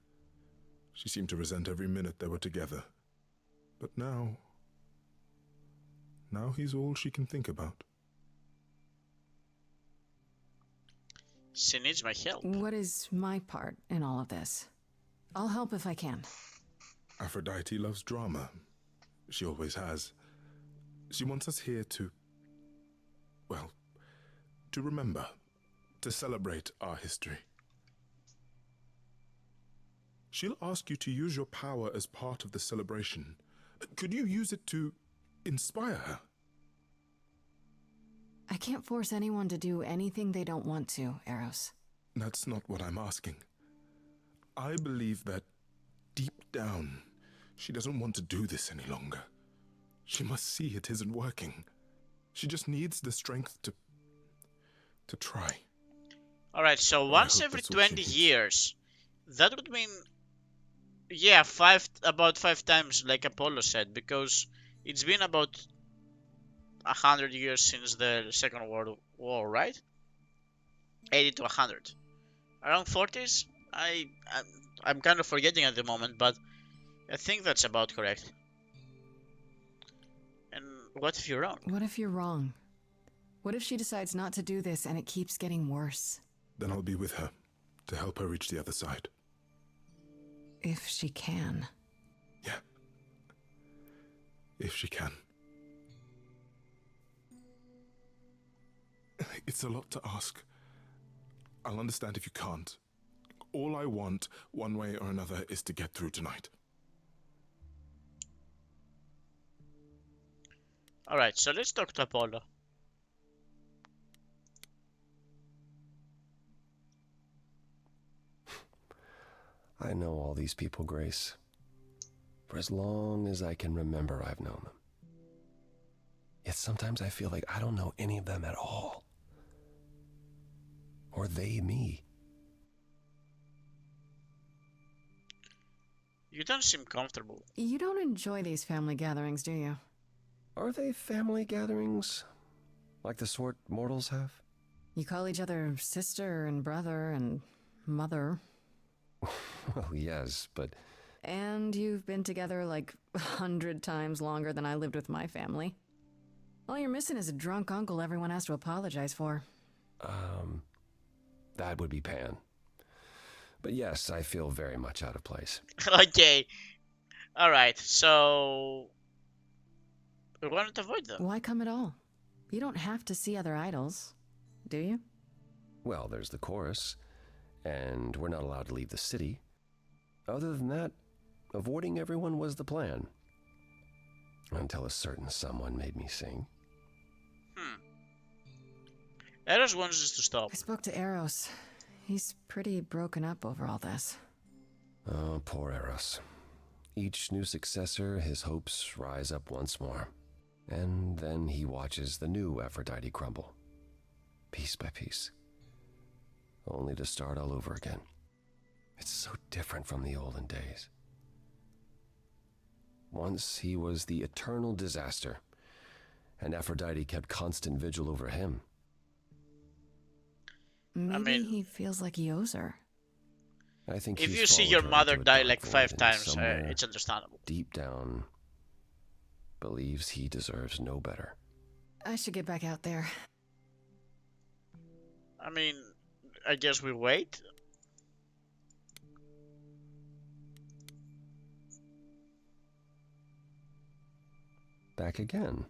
[SPEAKER 7] She seemed to resent every minute they were together. But now he's all she can think about.
[SPEAKER 1] She needs my help.
[SPEAKER 2] What is my part in all of this? I'll help if I can.
[SPEAKER 7] Aphrodite loves drama. She always has. She wants us here to, well, to remember, to celebrate our history. She'll ask you to use your power as part of the celebration. Could you use it to inspire her?
[SPEAKER 2] I can't force anyone to do anything they don't want to, Eros.
[SPEAKER 7] That's not what I'm asking. I believe that deep down, she doesn't want to do this any longer. She must see it isn't working. She just needs the strength to try.
[SPEAKER 1] Alright, so
[SPEAKER 7] I
[SPEAKER 1] once
[SPEAKER 7] hope
[SPEAKER 1] every
[SPEAKER 7] that's what she
[SPEAKER 1] 20
[SPEAKER 7] needs.
[SPEAKER 1] years, that would mean, yeah, about five times, like Apollo said, because it's been about 100 years since the Second World War, right? 80 to 100. Around 40s? I'm kind of forgetting at the moment, but I think that's about correct. And what if you're wrong?
[SPEAKER 2] What if you're wrong? What if she decides not to do this and it keeps getting worse?
[SPEAKER 7] Then I'll be with her to help her reach the other side.
[SPEAKER 2] If she can.
[SPEAKER 7] Yeah. If she can. It's a lot to ask. I'll understand if you can't. All I want, one way or another, is to get through tonight.
[SPEAKER 1] Alright, so let's talk to Apollo.
[SPEAKER 6] I know all these people, Grace. For as long as I can remember, I've known them. Yet sometimes I feel like I don't know any of them at all. Or they me.
[SPEAKER 1] You don't seem comfortable.
[SPEAKER 2] You don't enjoy these family gatherings, do you?
[SPEAKER 6] Are they family gatherings? Like the sort mortals have?
[SPEAKER 2] You call each other sister and brother and mother.
[SPEAKER 6] Well, yes, but...
[SPEAKER 2] And you've been together like 100 times longer than I lived with my family. All you're missing is a drunk uncle everyone has to apologize for.
[SPEAKER 6] That would be Pan. But yes, I feel very much out of place.
[SPEAKER 1] Okay. Alright, so... we wanted to avoid them.
[SPEAKER 2] Why come at all? You don't have to see other idols, do you?
[SPEAKER 6] Well, there's the chorus, and we're not allowed to leave the city. Other than that, avoiding everyone was the plan. Until a certain someone made me sing.
[SPEAKER 1] Eros wants us to stop.
[SPEAKER 2] I spoke to Eros. He's pretty broken up over all this.
[SPEAKER 6] Oh, poor Eros. Each new successor, his hopes rise up once more. And then he watches the new Aphrodite crumble. Piece by piece. Only to start all over again. It's so different from the olden days. Once he was the eternal disaster, and Aphrodite kept constant vigil over him.
[SPEAKER 2] Maybe he feels like he owes her.
[SPEAKER 6] I think
[SPEAKER 1] If
[SPEAKER 6] he's
[SPEAKER 1] you see
[SPEAKER 6] followed
[SPEAKER 1] your
[SPEAKER 6] her
[SPEAKER 1] mother
[SPEAKER 6] into a
[SPEAKER 1] die
[SPEAKER 6] dark
[SPEAKER 1] like
[SPEAKER 6] void
[SPEAKER 1] 5
[SPEAKER 6] and
[SPEAKER 1] times,
[SPEAKER 6] somewhere
[SPEAKER 1] it's understandable.
[SPEAKER 6] deep down, believes he deserves no better.
[SPEAKER 2] I should get back out there.
[SPEAKER 1] I mean, I guess we wait.
[SPEAKER 6] Back again.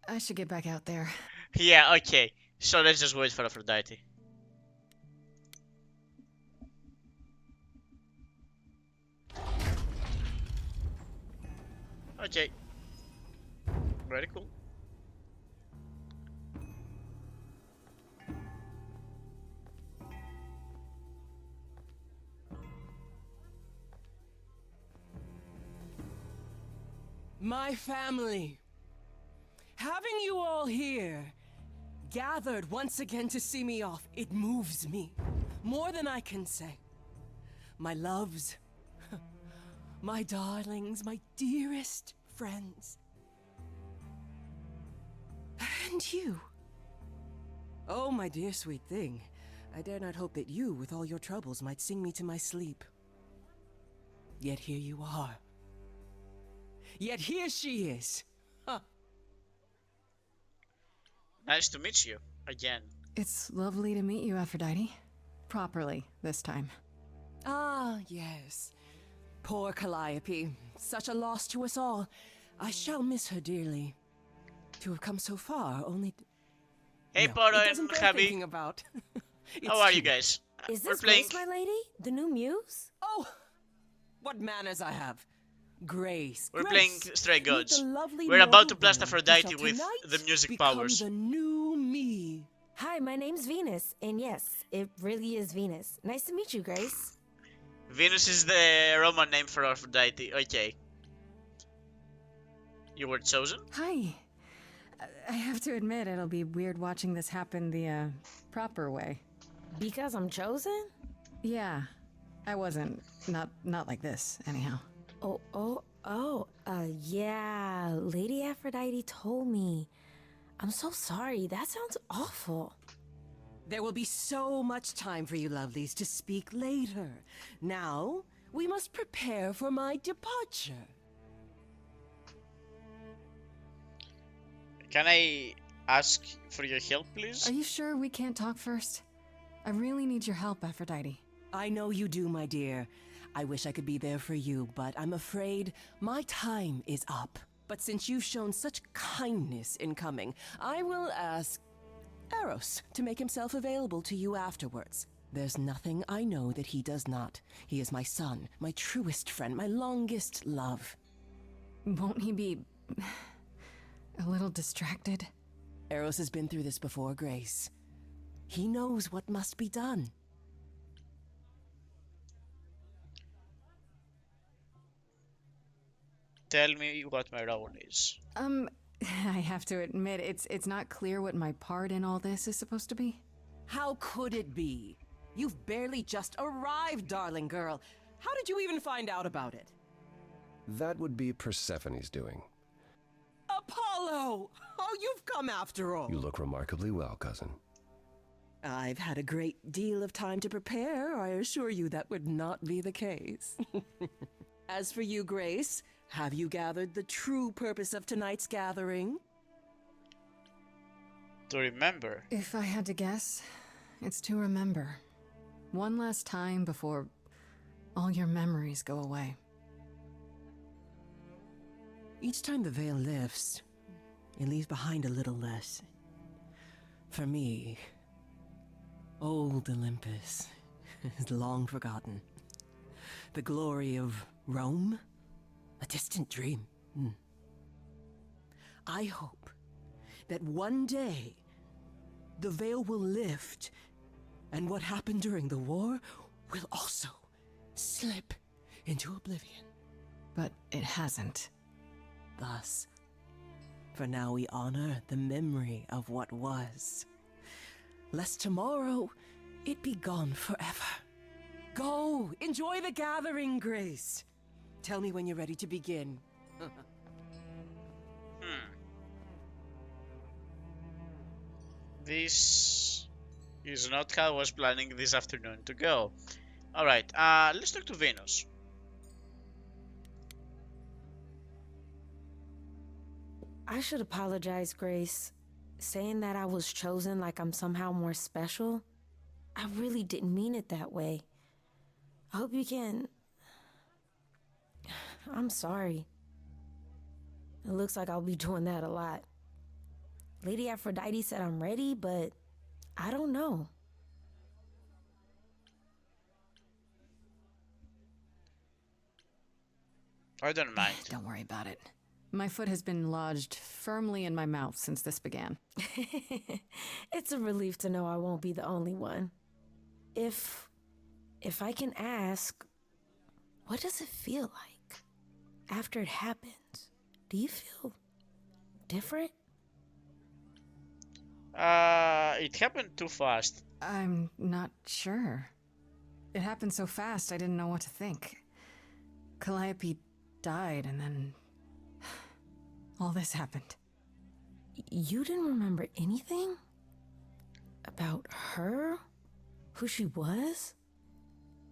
[SPEAKER 2] I should get back out there.
[SPEAKER 1] Yeah, okay. So let's just wait for Aphrodite. Okay. Very cool.
[SPEAKER 8] My family. Having you all here, gathered once again to see me off, it moves me. More than I can say. My loves, my darlings, my dearest friends. And you. Oh, my dear sweet thing. I dare not hope that you, with all your troubles, might sing me to my sleep. Yet here you are. Yet here she is. Huh.
[SPEAKER 1] Nice to meet you again.
[SPEAKER 2] It's lovely to meet you, Aphrodite. Properly, this time.
[SPEAKER 8] Ah, yes. Poor Calliope. Such a loss to us all. I shall miss her dearly. To have come so far, only...
[SPEAKER 1] Hey,
[SPEAKER 8] No,
[SPEAKER 1] Poro
[SPEAKER 8] it doesn't
[SPEAKER 1] and
[SPEAKER 8] bear
[SPEAKER 1] Javi.
[SPEAKER 8] thinking about.
[SPEAKER 1] How are you
[SPEAKER 8] true.
[SPEAKER 1] guys?
[SPEAKER 4] Is
[SPEAKER 1] We're
[SPEAKER 4] this
[SPEAKER 1] playing.
[SPEAKER 4] Grace, my lady? The new muse?
[SPEAKER 8] Oh, what manners I have. Grace.
[SPEAKER 1] We're
[SPEAKER 8] Grace.
[SPEAKER 1] playing Stray
[SPEAKER 8] Meet
[SPEAKER 1] Gods.
[SPEAKER 8] the lovely
[SPEAKER 1] We're about to
[SPEAKER 8] mortal
[SPEAKER 1] blast
[SPEAKER 8] woman who
[SPEAKER 1] Aphrodite
[SPEAKER 8] shall
[SPEAKER 1] with
[SPEAKER 8] tonight
[SPEAKER 1] the music
[SPEAKER 8] become
[SPEAKER 1] powers.
[SPEAKER 8] the new me.
[SPEAKER 4] Hi, my name's Venus, and yes, it really is Venus. Nice to meet you, Grace.
[SPEAKER 1] Venus is the Roman name for Aphrodite. Okay. You were chosen?
[SPEAKER 2] Hi. I have to admit, it'll be weird watching this happen the proper way.
[SPEAKER 4] Because I'm chosen?
[SPEAKER 2] Yeah, I wasn't. Not like this, anyhow.
[SPEAKER 4] Yeah, Lady Aphrodite told me. I'm so sorry, that sounds awful.
[SPEAKER 8] There will be so much time for you lovelies to speak later. Now, We must prepare for my departure.
[SPEAKER 1] Can I ask for your help, please?
[SPEAKER 2] Are you sure we can't talk first? I really need your help, Aphrodite.
[SPEAKER 8] I know you do, my dear. I wish I could be there for you, but I'm afraid my time is up. But since you've shown such kindness in coming, I will ask Eros to make himself available to you afterwards. There's nothing I know that he does not. He is my son, my truest friend, my longest love.
[SPEAKER 2] Won't he be a little distracted?
[SPEAKER 8] Eros has been through this before, Grace. He knows what must be done.
[SPEAKER 1] Tell me what my role is.
[SPEAKER 2] I have to admit, it's not clear what my part in all this is supposed to be.
[SPEAKER 8] How could it be? You've barely just arrived, darling girl. How did you even find out about it?
[SPEAKER 6] That would be Persephone's doing.
[SPEAKER 8] Apollo! Oh, you've come after all.
[SPEAKER 6] You look remarkably well, cousin.
[SPEAKER 8] I've had a great deal of time to prepare. I assure you that would not be the case. As for you, Grace, have you gathered the true purpose of tonight's gathering?
[SPEAKER 1] To remember.
[SPEAKER 2] If I had to guess, it's to remember. One last time before all your memories go away.
[SPEAKER 8] Each time the veil lifts, it leaves behind a little less. For me, old Olympus is long forgotten. The glory of Rome, a distant dream. I hope that one day the veil will lift and what happened during the war will also slip into oblivion.
[SPEAKER 2] But it hasn't.
[SPEAKER 8] Thus, for now we honor the memory of what was, lest tomorrow it be gone forever. Go, enjoy the gathering, Grace. Tell me when you're ready to begin.
[SPEAKER 1] This is not how I was planning this afternoon to go. Alright, let's talk to Venus.
[SPEAKER 9] I should apologize, Grace. Saying that I was chosen like I'm somehow more special, I really didn't mean it that way. I hope you can... I'm sorry. It looks like I'll be doing that a lot. Lady Aphrodite said I'm ready, but I don't know.
[SPEAKER 1] I don't mind.
[SPEAKER 2] Don't worry about it. My foot has been lodged firmly in my mouth since this began.
[SPEAKER 9] It's a relief to know I won't be the only one. If I can ask, what does it feel like after it happens? Do you feel different?
[SPEAKER 1] It happened too fast.
[SPEAKER 2] I'm not sure. It happened so fast I didn't know what to think. Calliope died and then all this happened.
[SPEAKER 9] You didn't remember anything? About her? Who she was?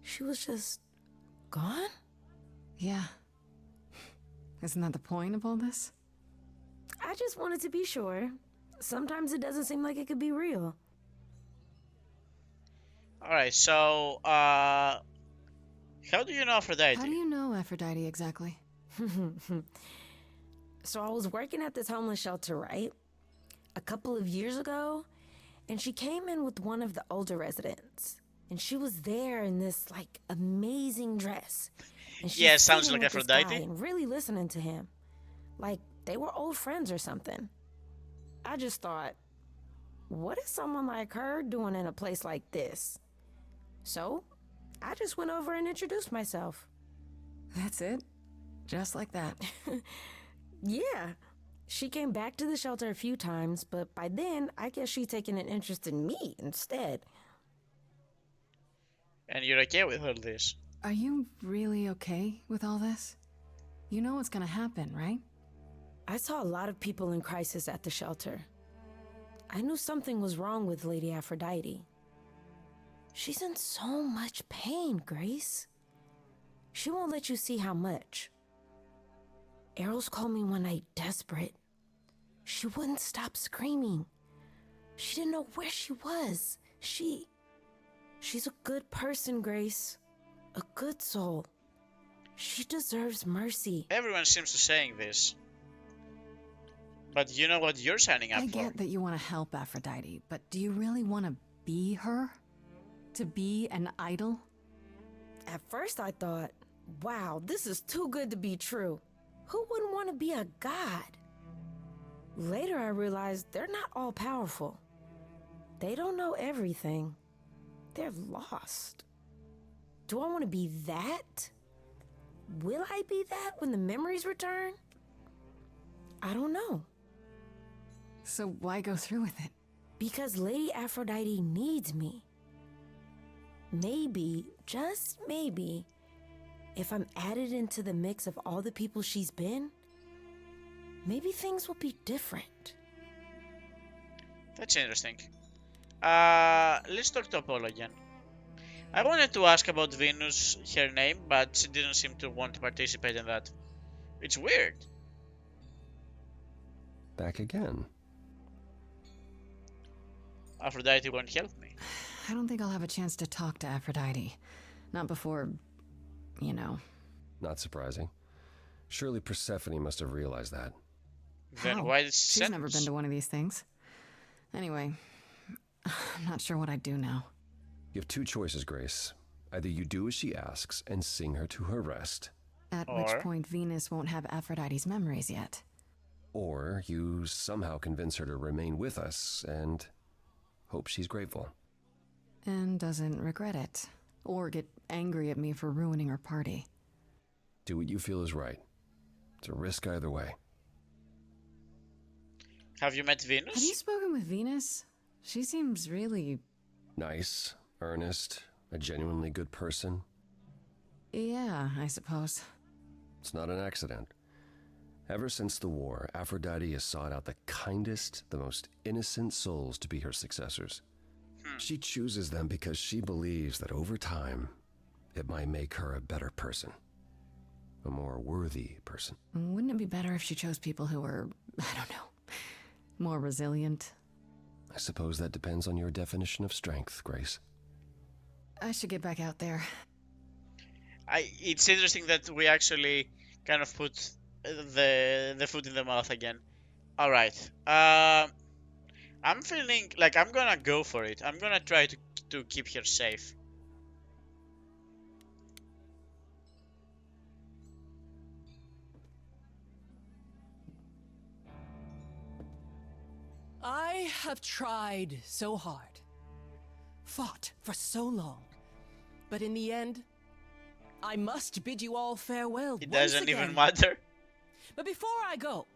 [SPEAKER 9] She was just gone?
[SPEAKER 2] Yeah. Isn't that the point of all this?
[SPEAKER 9] I just wanted to be sure. Sometimes it doesn't seem like it could be real.
[SPEAKER 1] Alright, so, how do you know Aphrodite?
[SPEAKER 2] How do you know Aphrodite exactly?
[SPEAKER 9] So I was working at this homeless shelter, right? A couple of years ago, and she came in with one of the older residents. And she was there in this, like, amazing dress. And she
[SPEAKER 1] Yeah,
[SPEAKER 9] was
[SPEAKER 1] sounds
[SPEAKER 9] sitting
[SPEAKER 1] like
[SPEAKER 9] with this guy
[SPEAKER 1] Aphrodite.
[SPEAKER 9] and really listening to him. Like, they were old friends or something. I just thought, what is someone like her doing in a place like this? So, I just went over and introduced myself.
[SPEAKER 2] That's it? Just like that.
[SPEAKER 9] Yeah. She came back to the shelter a few times, but by then, I guess she'd taken an interest in me instead.
[SPEAKER 1] And you're okay with all this?
[SPEAKER 2] Are you really okay with all this? You know what's gonna happen, right?
[SPEAKER 9] I saw a lot of people in crisis at the shelter. I knew something was wrong with Lady Aphrodite. She's in so much pain, Grace. She won't let you see how much. Errol's called me one night desperate. She wouldn't stop screaming. She didn't know where she was. She's a good person, Grace. A good soul. She deserves mercy.
[SPEAKER 1] Everyone seems to saying this. But you know what you're signing up
[SPEAKER 2] I
[SPEAKER 1] for.
[SPEAKER 2] get that you want to help Aphrodite, but do you really want to be her? To be an idol?
[SPEAKER 9] At first I thought, wow, this is too good to be true. Who wouldn't want to be a god? Later I realized they're not all powerful. They don't know everything. They're lost. Do I want to be that? Will I be that when the memories return? I don't know.
[SPEAKER 2] So why go through with it?
[SPEAKER 9] Because Lady Aphrodite needs me. Maybe, just maybe, if I'm added into the mix of all the people she's been, maybe things will be different.
[SPEAKER 1] That's interesting. Let's talk to Apollo again. I wanted to ask about Venus, her name, but she didn't seem to want to participate in that. It's weird.
[SPEAKER 6] Back again.
[SPEAKER 1] Aphrodite won't help me.
[SPEAKER 2] I don't think I'll have a chance to talk to Aphrodite. Not before, you know.
[SPEAKER 6] Not surprising. Surely Persephone must have realized that.
[SPEAKER 1] Then
[SPEAKER 2] How?
[SPEAKER 1] why did
[SPEAKER 2] She's never been to one of these things. Anyway, I'm not sure what I'd do now.
[SPEAKER 6] You have two choices, Grace. Either you do as she asks and sing her to her rest,
[SPEAKER 2] At
[SPEAKER 1] Or-
[SPEAKER 2] which point Venus won't have Aphrodite's memories yet.
[SPEAKER 6] or you somehow convince her to remain with us and hope she's grateful.
[SPEAKER 2] And doesn't regret it. Or get angry at me for ruining her party.
[SPEAKER 6] Do what you feel is right. It's a risk either way.
[SPEAKER 1] Have you met
[SPEAKER 2] Have you
[SPEAKER 1] Venus?
[SPEAKER 2] spoken with Venus? She seems really...
[SPEAKER 6] Nice, earnest, a genuinely good person.
[SPEAKER 2] Yeah, I suppose.
[SPEAKER 6] It's not an accident. Ever since the war, Aphrodite has sought out the kindest, the most innocent souls to be her successors. She chooses them because she believes that over time, it might make her a better person. A more worthy person.
[SPEAKER 2] Wouldn't it be better if she chose people who were, I don't know, more resilient?
[SPEAKER 6] I suppose that depends on your definition of strength, Grace.
[SPEAKER 2] I should get back out there.
[SPEAKER 1] It's interesting that we actually kind of put the foot in the mouth again. All right. I'm feeling like I'm gonna go for it. I'm gonna try to keep her safe.
[SPEAKER 8] I have tried so hard, fought for so long, but in the end, I must bid you all farewell.
[SPEAKER 1] It
[SPEAKER 8] once
[SPEAKER 1] doesn't even
[SPEAKER 8] again.
[SPEAKER 1] matter.
[SPEAKER 8] But before I go,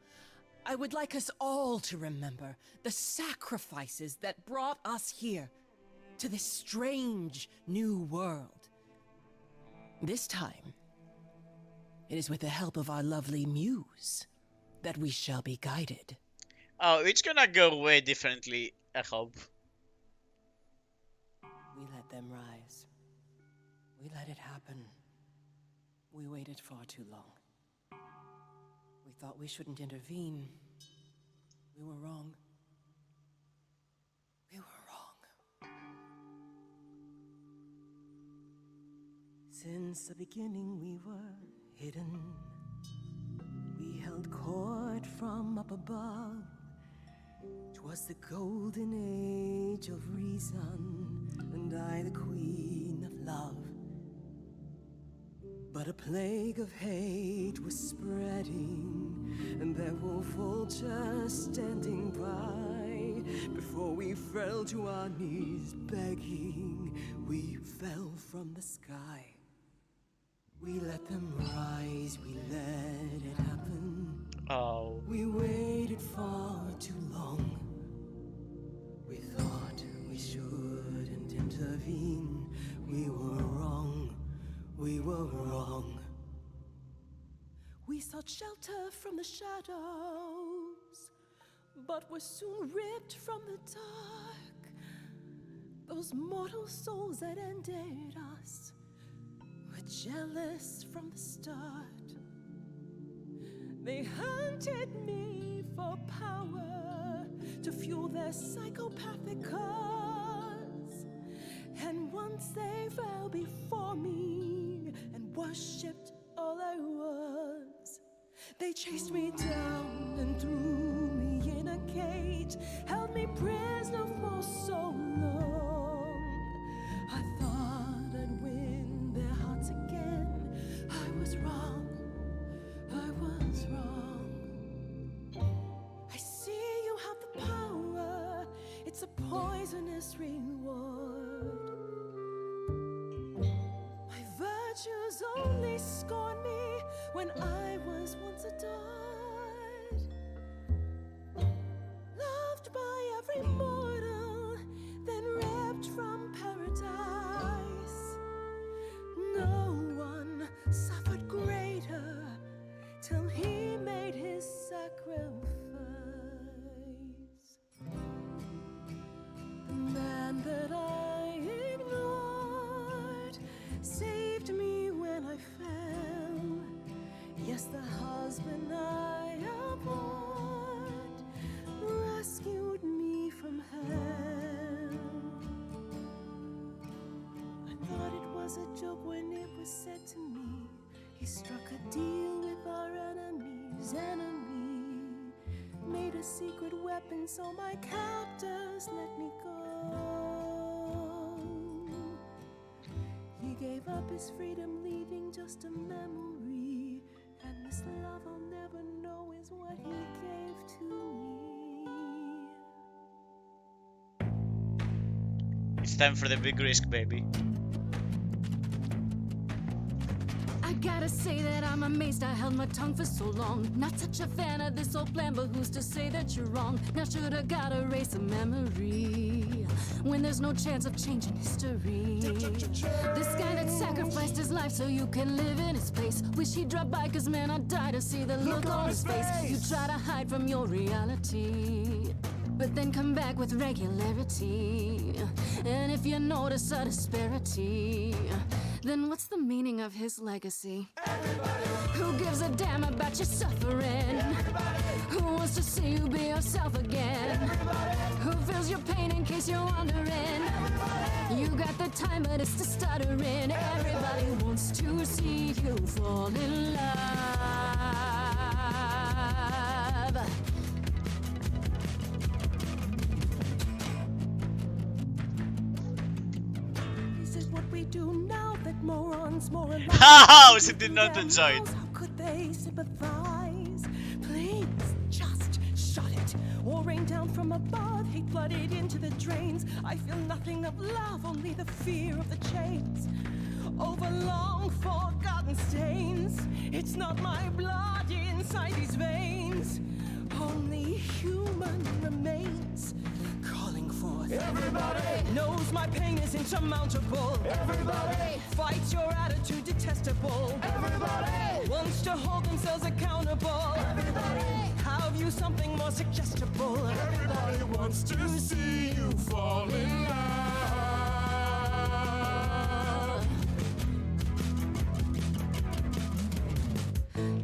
[SPEAKER 8] I would like us all to remember the sacrifices that brought us here, to this strange new world. This time, it is with the help of our lovely muse that we shall be guided.
[SPEAKER 1] Oh, it's gonna go way differently, I hope.
[SPEAKER 8] We let them rise. We let it happen. We waited far too long. We thought we shouldn't intervene. We were wrong. We were wrong. Since the beginning we were hidden. We held court from up above. 'Twas the golden age of reason, and I the queen of love. But a plague of hate was spreading, and there were vultures standing by. Before we fell to our knees begging, we fell from the sky. We let them rise, we let it happen.
[SPEAKER 1] Oh.
[SPEAKER 8] We waited far too long. We thought we shouldn't intervene. We were wrong. We were wrong. We sought shelter from the shadows, but were soon ripped from the dark. Those mortal souls that ended us were jealous from the start. They hunted me for power to fuel their psychopathic cause. And once they fell before me and worshipped all I was, they chased me down and threw me in a cage, held me prisoner for so long. I thought I'd win their hearts again. I was wrong. I was wrong. I see you have the power. It's a poisonous reward. My virtues only scorn me when I was once adored, loved by every mortal, then ripped from paradise. No one suffered greater till he made his sacrifice. The man that I ignored saved me when I fell. Yes, the husband I abhorred rescued me from hell. I thought it was a joke when it was said to me, he struck a deal with our enemy's enemy, made a secret weapon so my captors let me go. He gave up his freedom, leaving just a memory, and this love I'll never know is what he gave to me.
[SPEAKER 1] It's time for the big risk, baby.
[SPEAKER 2] I gotta say that I'm amazed I held my tongue for so long. Not such a fan of this old plan, but who's to say that you're wrong? Now shoulda gotta erase a memory when there's no chance of changing history. This guy that sacrificed his life so you can live in his place, wish he'd drop by, cause man, I'd die to see the look on his face. You try to hide from your reality, but then come back with regularity. And if you notice a disparity, then what's the meaning of his legacy? Who gives a damn about your suffering? Who wants to see you be yourself again? Who feels your pain in case you're wondering? You got the time, but it's the stuttering. Everybody wants to see you fall in love.
[SPEAKER 8] This is what we do now that morons more alive.
[SPEAKER 1] How she did not enjoy it.
[SPEAKER 8] How could they sympathize? Please, just shut it. Or rain down from above, hate flooded into the drains. I feel nothing of love, only the fear of the chains. Over long forgotten stains. It's not my blood inside these veins, only human remains. Calling forth. Everybody knows my pain is insurmountable. Everybody fights your attitude detestable. Everybody wants to hold themselves accountable. Everybody have you something more suggestible. Everybody wants to see you fall in love.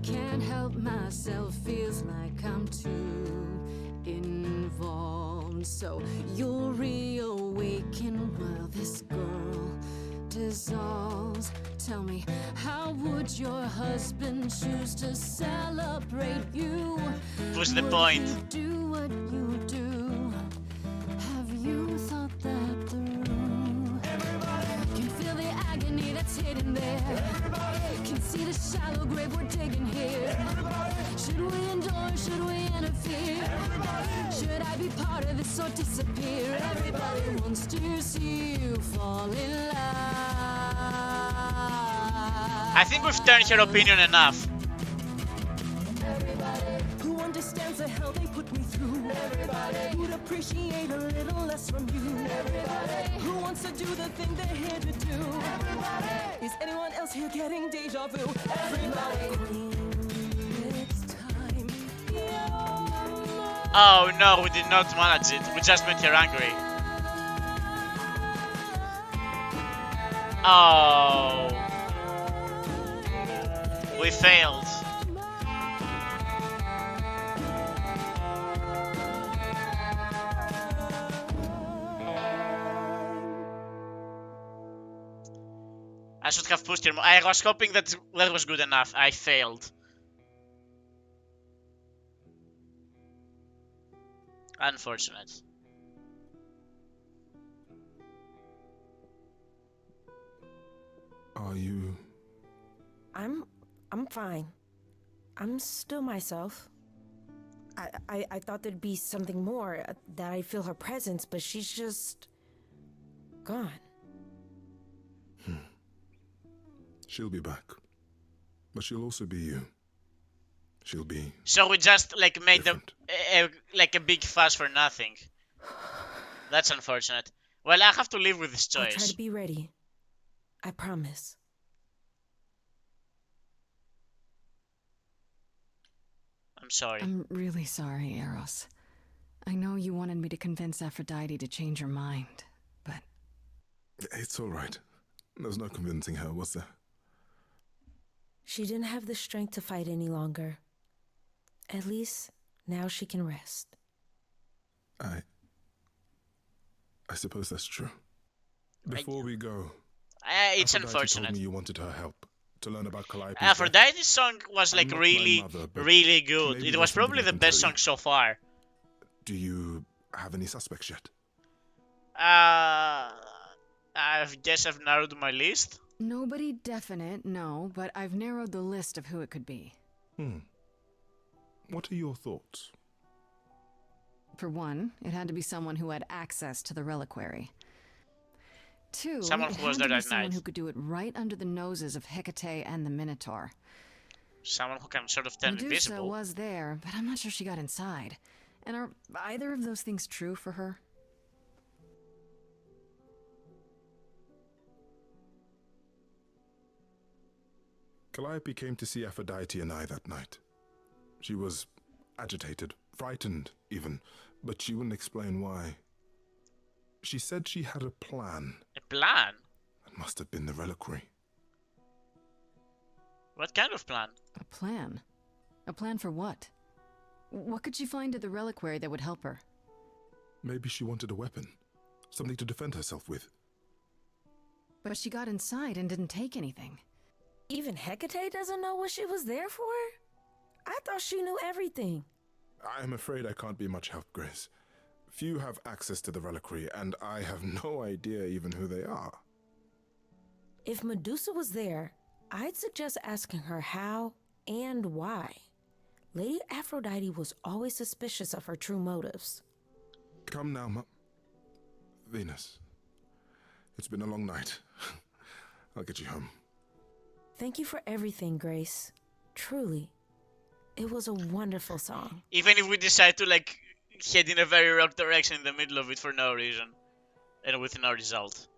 [SPEAKER 2] Can't help myself, feels like I'm too involved. So you'll reawaken while this girl dissolves. Tell me, how would your husband choose to celebrate you?
[SPEAKER 1] What's the
[SPEAKER 2] Would
[SPEAKER 1] point?
[SPEAKER 2] you do what you do? Have you thought that through? Can feel the agony that's hidden there. Can see the shallow grave we're digging here. Should we endure? Should we interfere? Should I be part of this or disappear? Everybody wants to see you fall in love.
[SPEAKER 1] I think we've turned her opinion enough.
[SPEAKER 8] Who understands the hell they put me through? Everybody would appreciate a little less from you. Everybody who wants to do the thing they're here to do. Everybody is anyone else here getting deja vu? Everybody, it's time.
[SPEAKER 1] Oh no, we did not manage it. We just made her angry. Oh. We failed. I should have pushed him. I was hoping that that was good enough. I failed. Unfortunate.
[SPEAKER 7] Are you...
[SPEAKER 9] I'm fine. I'm still myself. I thought there'd be something more, that I feel her presence, but she's just gone.
[SPEAKER 7] She'll be back. But she'll also be you. She'll be...
[SPEAKER 1] So we just like made
[SPEAKER 7] different.
[SPEAKER 1] like a big fuss for nothing. That's unfortunate. Well, I have to live with this
[SPEAKER 9] I'll try
[SPEAKER 1] choice.
[SPEAKER 9] to be ready. I promise.
[SPEAKER 1] I'm sorry.
[SPEAKER 2] I'm really sorry, Eros. I know you wanted me to convince Aphrodite to change her mind, but...
[SPEAKER 7] It's all right. There's no convincing her, was there?
[SPEAKER 9] She didn't have the strength to fight any longer. At least, now she can rest.
[SPEAKER 7] I suppose that's true. Before we go...
[SPEAKER 1] It's
[SPEAKER 7] Aphrodite
[SPEAKER 1] unfortunate.
[SPEAKER 7] told me you wanted her help to learn about Calliope's death.
[SPEAKER 1] Aphrodite's song was
[SPEAKER 7] I'm
[SPEAKER 1] like
[SPEAKER 7] not my
[SPEAKER 1] really,
[SPEAKER 7] mother, but
[SPEAKER 1] really good.
[SPEAKER 7] maybe
[SPEAKER 1] It
[SPEAKER 7] there's
[SPEAKER 1] was
[SPEAKER 7] something
[SPEAKER 1] probably
[SPEAKER 7] I
[SPEAKER 1] the
[SPEAKER 7] can
[SPEAKER 1] best
[SPEAKER 7] tell
[SPEAKER 1] song
[SPEAKER 7] you.
[SPEAKER 1] so far.
[SPEAKER 7] Do you have any suspects yet?
[SPEAKER 1] I guess I've narrowed my list.
[SPEAKER 2] Nobody definite, no, but I've narrowed the list of who it could be.
[SPEAKER 7] What are your thoughts?
[SPEAKER 2] For one, it had to be someone who had access to the reliquary. Two,
[SPEAKER 1] Someone
[SPEAKER 2] it
[SPEAKER 1] who was
[SPEAKER 2] had to
[SPEAKER 1] there
[SPEAKER 2] be
[SPEAKER 1] at
[SPEAKER 2] someone
[SPEAKER 1] night.
[SPEAKER 2] who could do it right under the noses of Hecate and the Minotaur.
[SPEAKER 1] Someone who can sort of turn
[SPEAKER 2] Medusa
[SPEAKER 1] invisible.
[SPEAKER 2] was there, but I'm not sure she got inside. And are either of those things true for her?
[SPEAKER 7] Calliope came to see Aphrodite and I that night. She was agitated, frightened even, but she wouldn't explain why. She said she had a plan.
[SPEAKER 1] A plan?
[SPEAKER 7] It must have been the reliquary.
[SPEAKER 1] What kind of plan?
[SPEAKER 2] A plan? A plan for what? What could she find at the reliquary that would help her?
[SPEAKER 7] Maybe she wanted a weapon. Something to defend herself with.
[SPEAKER 2] But she got inside and didn't take anything.
[SPEAKER 9] Even Hecate doesn't know what she was there for? I thought she knew everything.
[SPEAKER 7] I'm afraid I can't be much help, Grace. Few have access to the reliquary, and I have no idea even who they are.
[SPEAKER 9] If Medusa was there, I'd suggest asking her how and why. Lady Aphrodite was always suspicious of her true motives.
[SPEAKER 7] Come now, Venus. It's been a long night. I'll get you home.
[SPEAKER 9] Thank you for everything, Grace. Truly. It was a wonderful song.
[SPEAKER 1] Even if we decide to like head in a very wrong direction in the middle of it for no reason. And with no result.